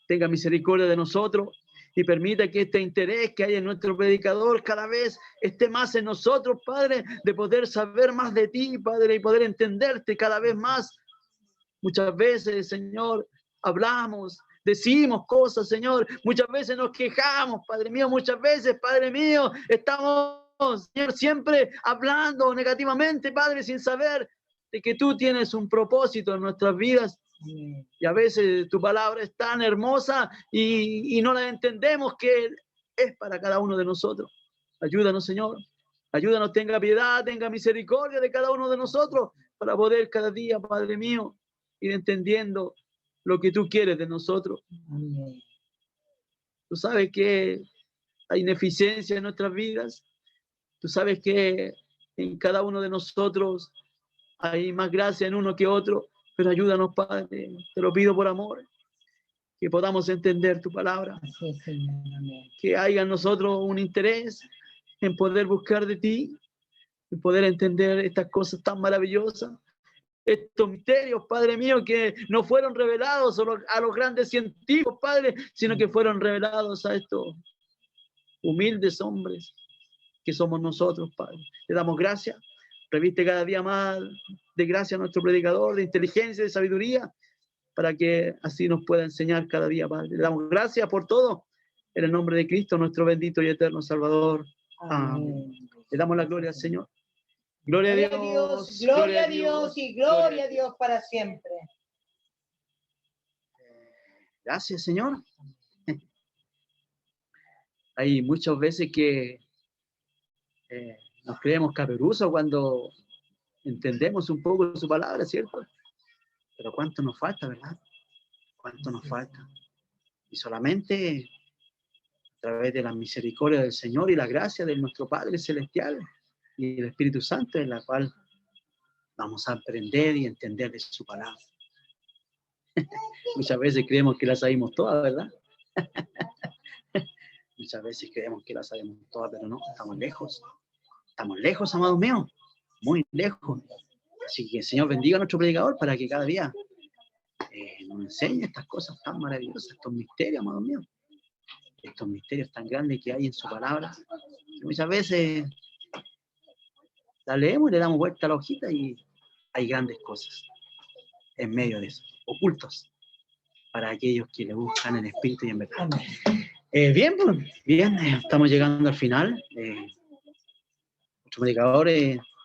Tenga misericordia de nosotros y permita que este interés que hay en nuestro predicador cada vez esté más en nosotros, Padre, de poder saber más de ti, Padre, y poder entenderte cada vez más. Muchas veces, Señor, hablamos, decimos cosas, Señor, muchas veces nos quejamos, Padre mío, muchas veces, Padre mío, estamos, Señor, siempre hablando negativamente, Padre, sin saber de que tú tienes un propósito en nuestras vidas. Y a veces tu palabra es tan hermosa y no la entendemos que es para cada uno de nosotros. Ayúdanos, Señor. Ayúdanos, tenga piedad, tenga misericordia de cada uno de nosotros para poder cada día, Padre mío, ir entendiendo lo que tú quieres de nosotros. Amén. Tú sabes que hay ineficiencia en nuestras vidas. Tú sabes que en cada uno de nosotros hay más gracia en uno que otro. Pero ayúdanos, Padre, te lo pido por amor, que podamos entender tu palabra, Así es, Señor. Amén. que haya en nosotros un interés en poder buscar de ti, en poder entender estas cosas tan maravillosas, estos misterios, Padre mío, que no fueron revelados a los grandes científicos, Padre, sino que fueron revelados a estos humildes hombres que somos nosotros, Padre. Te damos gracias. Reviste cada día más de gracia a nuestro predicador, de inteligencia, de sabiduría, para que así nos pueda enseñar cada día, Padre. Le damos gracias por todo, en el nombre de Cristo, nuestro bendito y eterno Salvador. Amén. Le damos la gloria al Señor. Gloria a Dios, gloria a Dios y gloria a Dios para siempre. Gracias, Señor. Hay muchas veces que nos creemos caperuzos cuando entendemos un poco su palabra, ¿cierto? Pero cuánto nos falta, ¿verdad? Cuánto nos falta. Y solamente a través de la misericordia del Señor y la gracia de nuestro Padre Celestial y el Espíritu Santo, en la cual vamos a aprender y entender de su palabra. Muchas veces creemos que la sabemos todas, ¿verdad? Muchas veces creemos que la sabemos todas, pero no, estamos lejos. Estamos lejos, amados míos, muy lejos. Así que el Señor bendiga a nuestro predicador para que cada día nos enseñe estas cosas tan maravillosas, estos misterios, amados míos. Estos misterios tan grandes que hay en su palabra. Que muchas veces la leemos y le damos vuelta a la hojita y hay grandes cosas en medio de eso, ocultos, para aquellos que le buscan en espíritu y en verdad. Bien, pues, bien, estamos llegando al final. Nuestro predicador,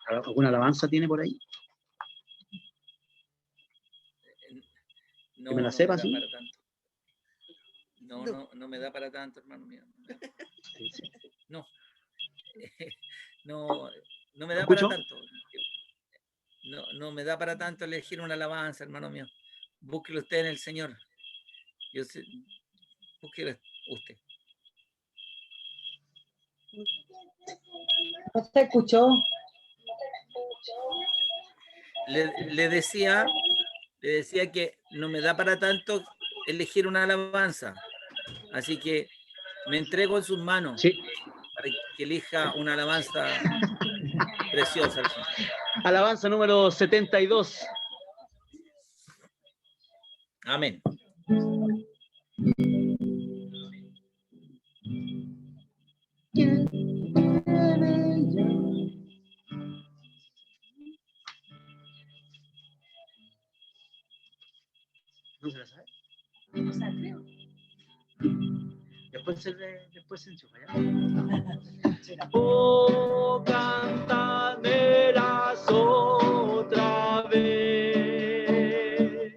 ¿alguna alabanza tiene por ahí? No, ¿Que me la no sepa, me da sí? para tanto. No me da para tanto, hermano mío. Sí, sí. No. No me da ¿Escucho? para tanto. No me da para tanto elegir una alabanza, hermano mío. Búsquelo usted en el Señor. Búsquelo usted. ¿No se escuchó? Le decía que no me da para tanto elegir una alabanza. Así que me entrego en sus manos, Sí. para que elija una alabanza preciosa. Alabanza número 72. Amén. ¿No se la sabe? No se la creo. Después se enchufa, ¿ya? Oh, cantaneras otra vez,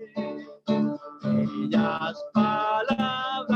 bellas palabras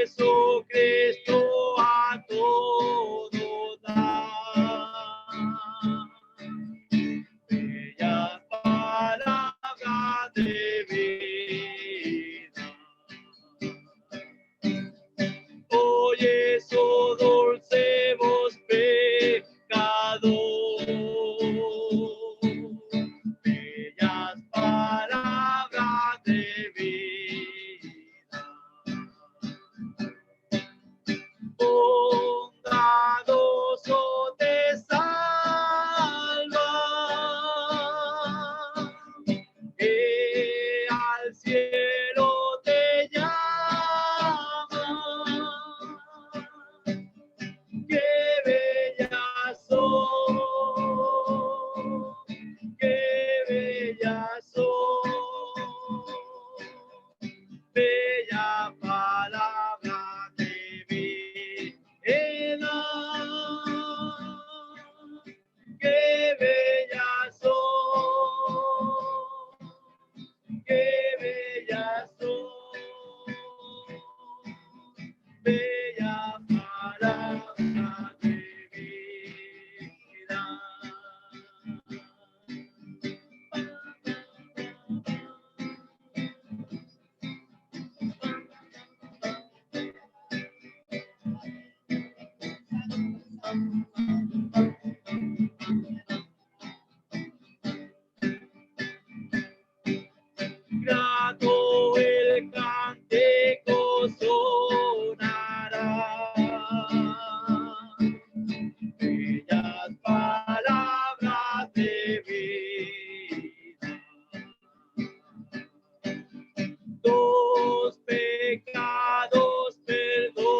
Jesucristo a todo da. Bella palabra de vida. Oye su dulce voz pecador. Bellas palabras de vida. Bondadoso te salva, que al cielo te llama. Qué bellas son, qué bellas son, bella palabra de vida. Qué bellas son, qué bellas son, bella palabra de vida. Grato el cántico sonará, bellas palabras de vida. Tus pecados perdonará,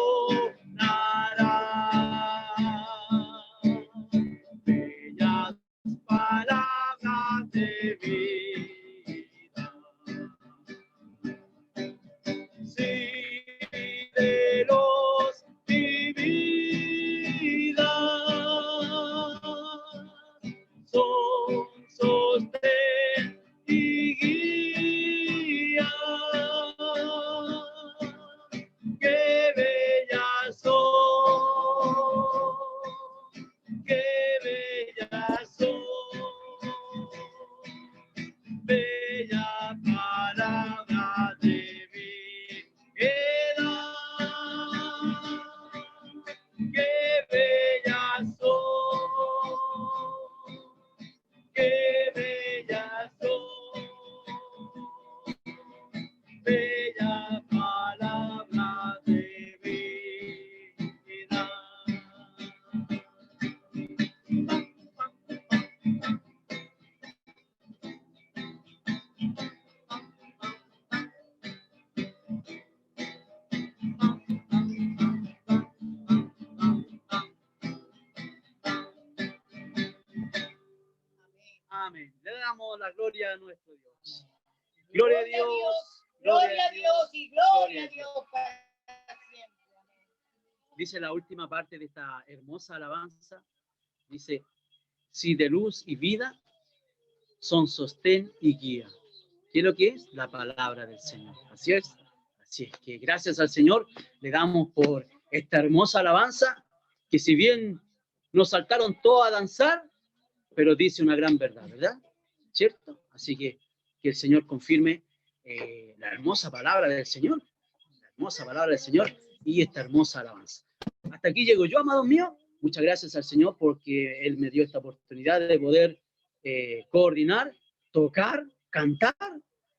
bellas palabras de vida. Sí, de los mi vida son sostén y guía. Qué bellas son, qué bellas son, bella palabra de vida. Qué bellas son, qué bellas son, bella palabra de vida. Amén. Le damos la gloria a nuestro Dios. Gloria a Dios. Gloria a Dios y gloria a Dios para siempre. Dice la última parte de esta hermosa alabanza. Dice, si de luz y vida son sostén y guía. ¿Qué es lo que es? La palabra del Señor. Así es. Así es que gracias al Señor le damos por esta hermosa alabanza, que si bien nos saltaron todos a danzar, pero dice una gran verdad, ¿verdad? ¿Cierto? Así que el Señor confirme la hermosa palabra del Señor, la hermosa palabra del Señor y esta hermosa alabanza. Hasta aquí llego yo, amados míos. Muchas gracias al Señor porque Él me dio esta oportunidad de poder coordinar, tocar, cantar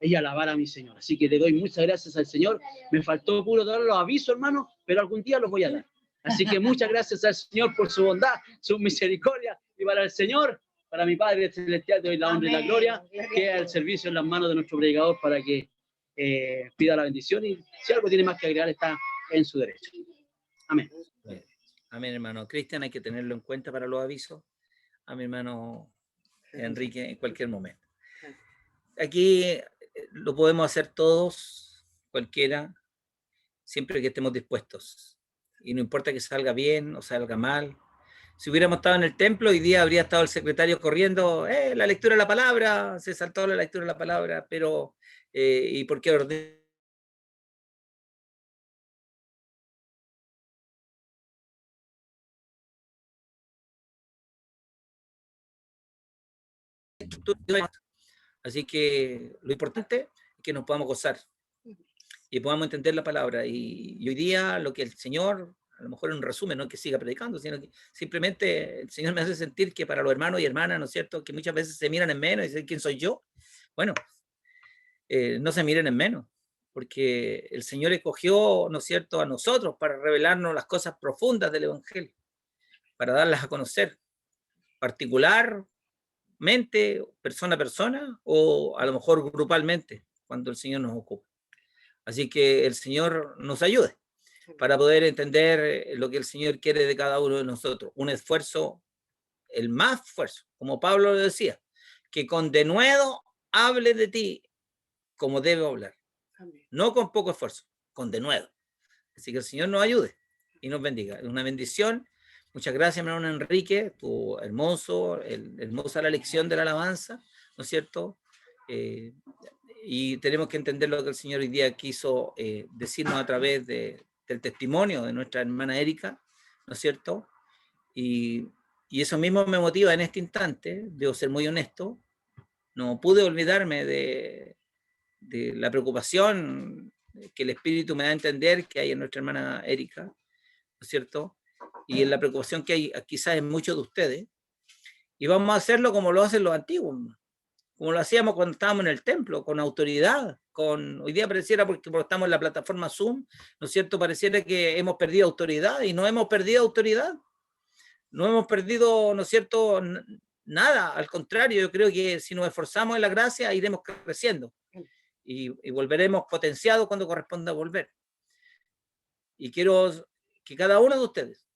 y alabar a mi Señor. Así que le doy muchas gracias al Señor. Me faltó puro dar los avisos, hermanos, pero algún día los voy a dar. Así que muchas gracias al Señor por su bondad, su misericordia, y para el Señor, para mi Padre Celestial, te doy la honra y la gloria, queda el servicio en las manos de nuestro predicador para que pida la bendición, y si algo tiene más que agregar está en su derecho. Amén. Amén, hermano. Cristian, hay que tenerlo en cuenta para los avisos. A mi hermano Enrique en cualquier momento. Aquí lo podemos hacer todos, cualquiera, siempre que estemos dispuestos. Y no importa que salga bien o salga mal. Si hubiéramos estado en el templo, hoy día habría estado el secretario corriendo, la lectura de la palabra, se saltó la lectura de la palabra, pero ¿y por qué ordenar? Así que lo importante es que nos podamos gozar y podamos entender la palabra. Y hoy día lo que el Señor, a lo mejor en un resumen, no es que siga predicando, sino que simplemente el Señor me hace sentir que para los hermanos y hermanas, ¿no es cierto?, que muchas veces se miran en menos y dicen, ¿quién soy yo? Bueno, no se miren en menos, porque el Señor escogió, ¿no es cierto?, a nosotros para revelarnos las cosas profundas del Evangelio, para darlas a conocer, particularmente, persona a persona, o a lo mejor grupalmente, cuando el Señor nos ocupa. Así que el Señor nos ayude para poder entender lo que el Señor quiere de cada uno de nosotros. Un esfuerzo, el más esfuerzo, como Pablo lo decía, que con denuedo hable de ti como debe hablar. No con poco esfuerzo, con denuedo. Así que el Señor nos ayude y nos bendiga. Es una bendición. Muchas gracias, hermano Enrique, tu hermosa la lección de la alabanza, ¿no es cierto? Y tenemos que entender lo que el Señor hoy día quiso decirnos a través del testimonio de nuestra hermana Erika, ¿no es cierto? Y eso mismo me motiva en este instante, debo ser muy honesto, no pude olvidarme de la preocupación que el Espíritu me da a entender que hay en nuestra hermana Erika, ¿no es cierto? Y en la preocupación que hay quizás en muchos de ustedes, y vamos a hacerlo como lo hacen los antiguos, como lo hacíamos cuando estábamos en el templo, con autoridad, hoy día pareciera, porque estamos en la plataforma Zoom, ¿no es cierto?, pareciera que hemos perdido autoridad, y no hemos perdido autoridad, no hemos perdido, ¿no es cierto?, nada, al contrario, yo creo que si nos esforzamos en la gracia, iremos creciendo, y volveremos potenciados cuando corresponda volver. Y quiero que cada uno de ustedes,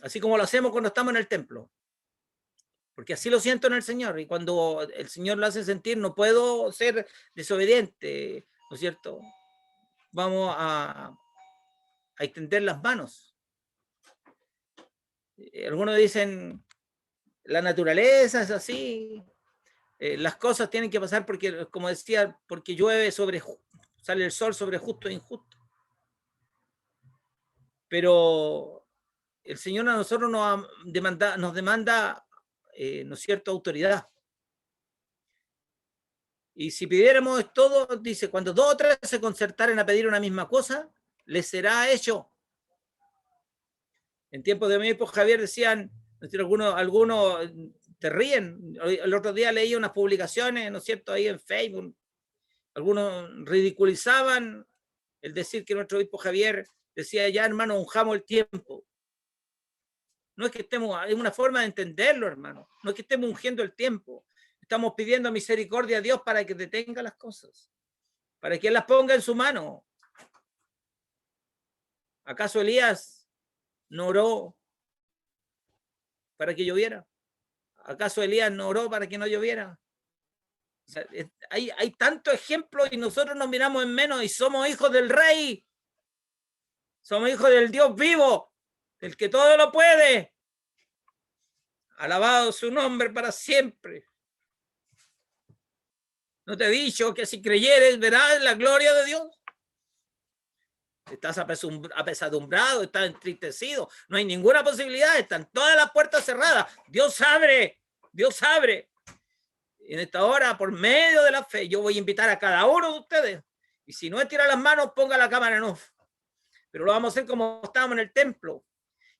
así como lo hacemos cuando estamos en el templo, porque así lo siento en el Señor, y cuando el Señor lo hace sentir, no puedo ser desobediente, ¿no es cierto? Vamos a extender las manos. Algunos dicen, la naturaleza es así, las cosas tienen que pasar porque, como decía, porque llueve sale el sol sobre justo e injusto. Pero el Señor a nosotros nos demanda, ¿no es cierto?, autoridad. Y si pidiéramos todo, dice, cuando 2 o 3 se concertaren a pedir una misma cosa, les será hecho. En tiempos de mi hijo Javier decían, algunos te ríen. El otro día leí unas publicaciones, ¿no es cierto?, ahí en Facebook. Algunos ridiculizaban el decir que nuestro obispo Javier decía, ya hermano, unjamos el tiempo. No es que estemos, es una forma de entenderlo, hermano. No es que estemos ungiendo el tiempo. Estamos pidiendo misericordia a Dios para que detenga las cosas, para que Él las ponga en su mano. ¿Acaso Elías no oró para que lloviera? ¿Acaso Elías no oró para que no lloviera? O sea, hay tantos ejemplos y nosotros nos miramos en menos y somos hijos del Rey. Somos hijos del Dios vivo, del que todo lo puede. Alabado su nombre para siempre. ¿No te he dicho que si creyeres verás la gloria de Dios? Estás apesadumbrado, estás entristecido, no hay ninguna posibilidad, están todas las puertas cerradas. Dios abre, Dios abre. Y en esta hora, por medio de la fe, yo voy a invitar a cada uno de ustedes. Y si no es tirar las manos, ponga la cámara en off. Pero lo vamos a hacer como estábamos en el templo.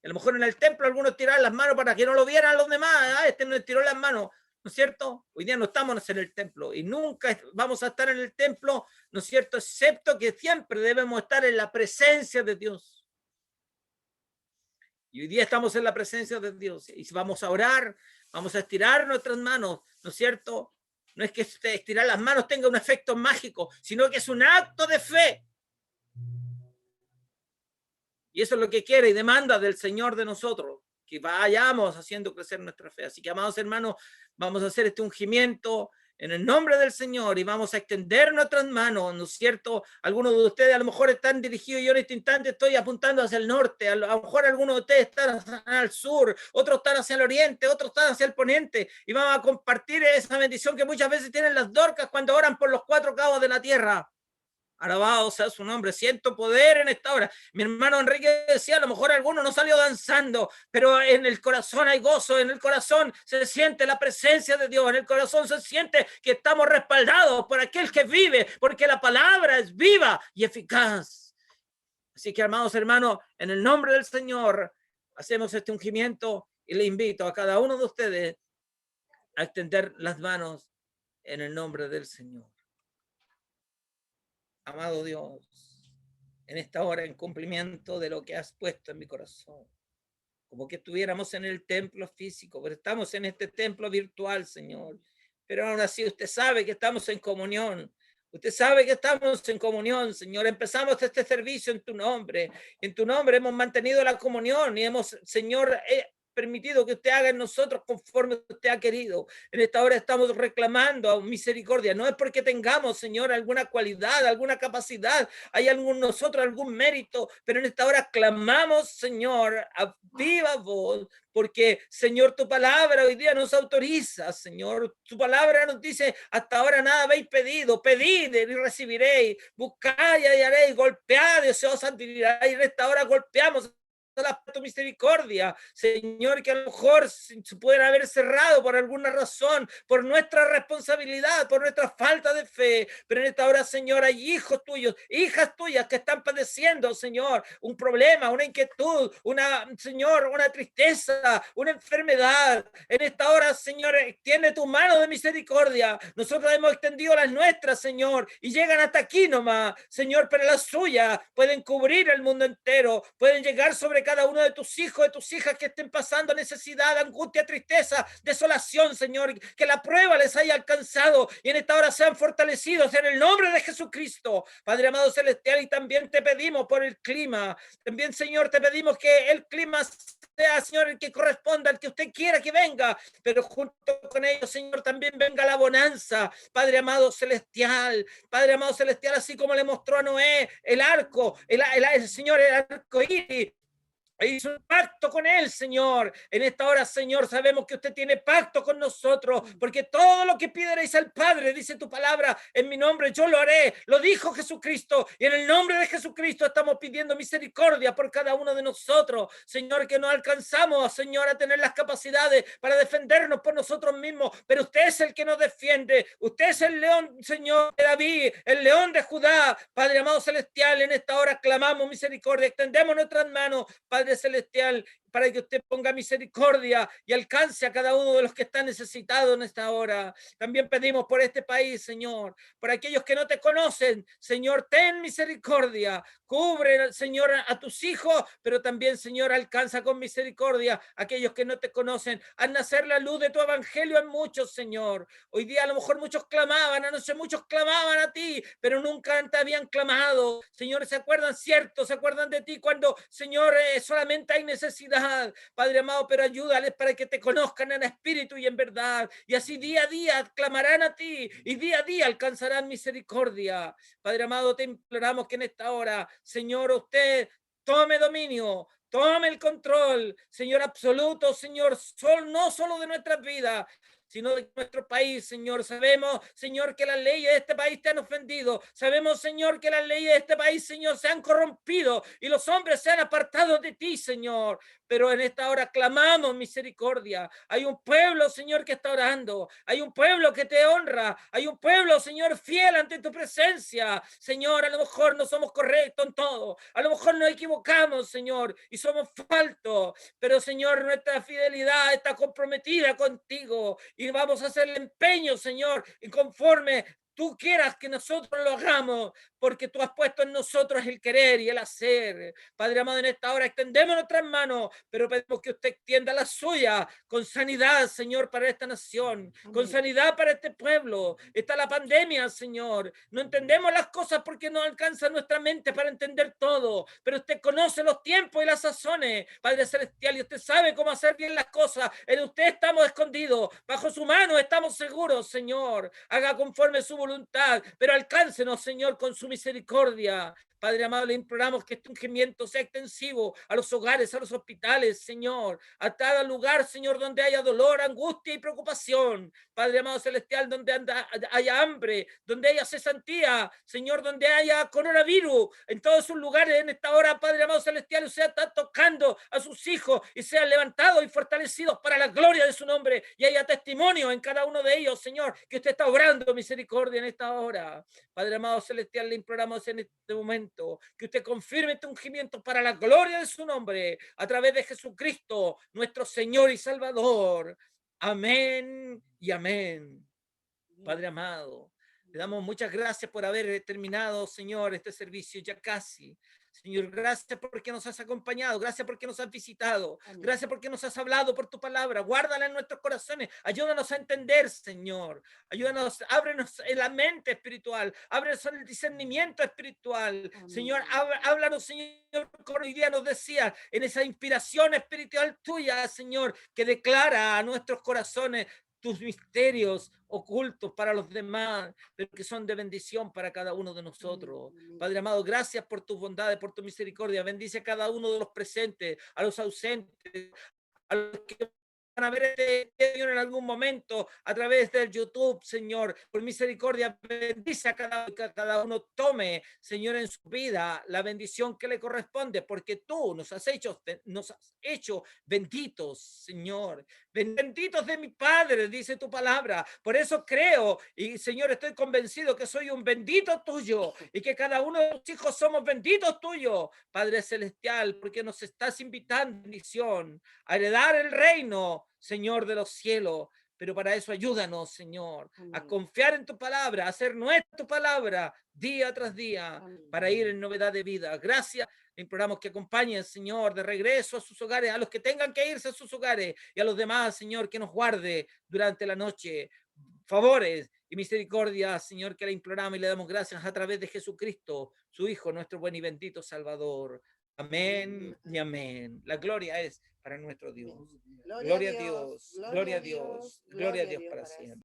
Y a lo mejor en el templo algunos tiraron las manos para que no lo vieran los demás. Este no tiró las manos, ¿no es cierto? Hoy día no estamos en el templo y nunca vamos a estar en el templo, ¿no es cierto? Excepto que siempre debemos estar en la presencia de Dios. Y hoy día estamos en la presencia de Dios y vamos a orar, vamos a estirar nuestras manos, ¿no es cierto? No es que estirar las manos tenga un efecto mágico, sino que es un acto de fe. Y eso es lo que quiere y demanda del Señor de nosotros, que vayamos haciendo crecer nuestra fe. Así que, amados hermanos, vamos a hacer este ungimiento en el nombre del Señor y vamos a extender nuestras manos, ¿no es cierto? Algunos de ustedes a lo mejor están dirigidos, yo en este instante estoy apuntando hacia el norte, a lo mejor algunos de ustedes están al sur, otros están hacia el oriente, otros están hacia el poniente, y vamos a compartir esa bendición que muchas veces tienen las dorcas cuando oran por los 4 cabos de la tierra. Alabado sea su nombre. Siento poder en esta hora. Mi hermano Enrique decía, a lo mejor alguno no salió danzando, pero en el corazón hay gozo, en el corazón se siente la presencia de Dios, en el corazón se siente que estamos respaldados por aquel que vive, porque la palabra es viva y eficaz. Así que, amados hermanos, en el nombre del Señor, hacemos este ungimiento y le invito a cada uno de ustedes a extender las manos en el nombre del Señor. Amado Dios, en esta hora, en cumplimiento de lo que has puesto en mi corazón, como que estuviéramos en el templo físico, pero estamos en este templo virtual, Señor. Pero aún así usted sabe que estamos en comunión. Usted sabe que estamos en comunión, Señor. Empezamos este servicio en tu nombre. En tu nombre hemos mantenido la comunión y hemos, Señor, permitido que usted haga en nosotros conforme usted ha querido. En esta hora estamos reclamando a misericordia. No es porque tengamos, Señor, alguna cualidad, alguna capacidad, hay algún nosotros, algún mérito, pero en esta hora clamamos, Señor, a viva voz, porque, Señor, tu palabra hoy día nos autoriza, Señor. Tu palabra nos dice, hasta ahora nada habéis pedido, pedid y recibiréis, buscad y hallaréis, golpead y se os abrirá. Y en esta hora golpeamos tu misericordia, Señor, que a lo mejor se pueden haber cerrado por alguna razón, por nuestra responsabilidad, por nuestra falta de fe, pero en esta hora, Señor, hay hijos tuyos, hijas tuyas que están padeciendo, Señor, un problema, una inquietud, Señor, una tristeza, una enfermedad. En esta hora, Señor, extiende tu mano de misericordia. Nosotros hemos extendido las nuestras, Señor, y llegan hasta aquí nomás, Señor, pero las suyas pueden cubrir el mundo entero, pueden llegar sobre cada uno de tus hijos, de tus hijas que estén pasando necesidad, angustia, tristeza, desolación, Señor, que la prueba les haya alcanzado y en esta hora sean fortalecidos en el nombre de Jesucristo. Padre amado celestial, y también te pedimos por el clima, también, Señor, te pedimos que el clima sea, Señor, el que corresponda al que usted quiera que venga, pero junto con ello, Señor, también venga la bonanza, Padre amado celestial, así como le mostró a Noé el arco, Señor, el arco iris, hizo un pacto con él, Señor. En esta hora, Señor, sabemos que usted tiene pacto con nosotros, porque todo lo que pidierais al Padre, dice tu palabra, en mi nombre yo lo haré. Lo dijo Jesucristo, y en el nombre de Jesucristo estamos pidiendo misericordia por cada uno de nosotros, Señor, que no alcanzamos, Señor, a tener las capacidades para defendernos por nosotros mismos, pero usted es el que nos defiende. Usted es el león, Señor, de David, el león de Judá. Padre amado celestial, en esta hora clamamos misericordia, extendemos nuestras manos, Padre celestial, para que usted ponga misericordia y alcance a cada uno de los que están necesitados en esta hora. También pedimos por este país, Señor, por aquellos que no te conocen, Señor, ten misericordia, cubre, Señor, a tus hijos, pero también, Señor, alcanza con misericordia a aquellos que no te conocen, haz nacer la luz de tu evangelio en muchos, Señor. Hoy día a lo mejor muchos clamaban, anoche muchos clamaban a ti, pero nunca te habían clamado, Señor, se acuerdan, cierto, se acuerdan de ti cuando, Señor, solamente hay necesidad, Padre amado, pero ayúdales para que te conozcan en espíritu y en verdad, y así día a día clamarán a ti, y día a día alcanzarán misericordia. Padre amado, te imploramos que en esta hora, Señor, usted tome dominio, tome el control, Señor, absoluto, Señor, no solo de nuestras vidas, sino de nuestro país, Señor. Sabemos, Señor, que las leyes de este país te han ofendido. Sabemos, Señor, que las leyes de este país, Señor, se han corrompido y los hombres se han apartado de ti, Señor. Pero en esta hora clamamos misericordia. Hay un pueblo, Señor, que está orando. Hay un pueblo que te honra. Hay un pueblo, Señor, fiel ante tu presencia. Señor, a lo mejor no somos correctos en todo. A lo mejor nos equivocamos, Señor, y somos faltos. Pero, Señor, nuestra fidelidad está comprometida contigo. Y vamos a hacer el empeño, Señor, y conforme tú quieras que nosotros lo hagamos, porque tú has puesto en nosotros el querer y el hacer. Padre amado, en esta hora extendemos nuestras manos, pero pedimos que usted extienda la suya con sanidad, Señor, para esta nación, con sanidad para este pueblo. Está la pandemia, Señor. No entendemos las cosas porque no alcanza nuestra mente para entender todo, pero usted conoce los tiempos y las sazones, Padre celestial, y usted sabe cómo hacer bien las cosas. En usted estamos escondidos, bajo su mano estamos seguros, Señor. Haga conforme su voluntad, pero alcáncenos, Señor, con su misericordia. Padre amado, le imploramos que este ungimiento sea extensivo a los hogares, a los hospitales, Señor, a cada lugar, Señor, donde haya dolor, angustia y preocupación. Padre amado celestial, donde haya hambre, donde haya cesantía, Señor, donde haya coronavirus, en todos sus lugares en esta hora, Padre amado celestial, usted está tocando a sus hijos y sean levantados y fortalecidos para la gloria de su nombre, y haya testimonio en cada uno de ellos, Señor, que usted está obrando misericordia en esta hora. Padre amado celestial, le imploramos en este momento que usted confirme este ungimiento para la gloria de su nombre, a través de Jesucristo, nuestro Señor y Salvador. Amén y amén. Padre amado, le damos muchas gracias por haber terminado, Señor, este servicio ya casi. Señor, gracias porque nos has acompañado, gracias porque nos has visitado, Amén. gracias porque nos has hablado por tu palabra. Guárdala en nuestros corazones, ayúdanos a entender, Señor, ayúdanos, ábrenos en la mente espiritual, ábrenos en el discernimiento espiritual. Amén. Señor, háblanos, Señor, como hoy día nos decía, en esa inspiración espiritual tuya, Señor, que declara a nuestros corazones tus misterios ocultos para los demás, pero que son de bendición para cada uno de nosotros. Padre amado, gracias por tus bondades, por tu misericordia. Bendice a cada uno de los presentes, a los ausentes, a los que van a ver este video en algún momento a través del YouTube, Señor. Por misericordia, bendice a cada uno, tome, Señor, en su vida la bendición que le corresponde, porque tú nos has hecho benditos, Señor. Benditos de mi Padre, dice tu palabra. Por eso creo y, Señor, estoy convencido que soy un bendito tuyo y que cada uno de tus hijos somos benditos tuyos, Padre Celestial, porque nos estás invitando, bendición, a heredar el reino, Señor de los cielos. Pero para eso ayúdanos, Señor, a confiar en tu palabra, a hacer nuestra palabra día tras día, para ir en novedad de vida. Gracias. Imploramos que acompañen, Señor, de regreso a sus hogares, a los que tengan que irse a sus hogares, y a los demás, Señor, que nos guarde durante la noche. Favores y misericordia, Señor, que le imploramos y le damos gracias a través de Jesucristo, su Hijo, nuestro buen y bendito Salvador. Amén y amén. La gloria es para nuestro Dios. Gloria a Dios, gloria a Dios, gloria a Dios para siempre.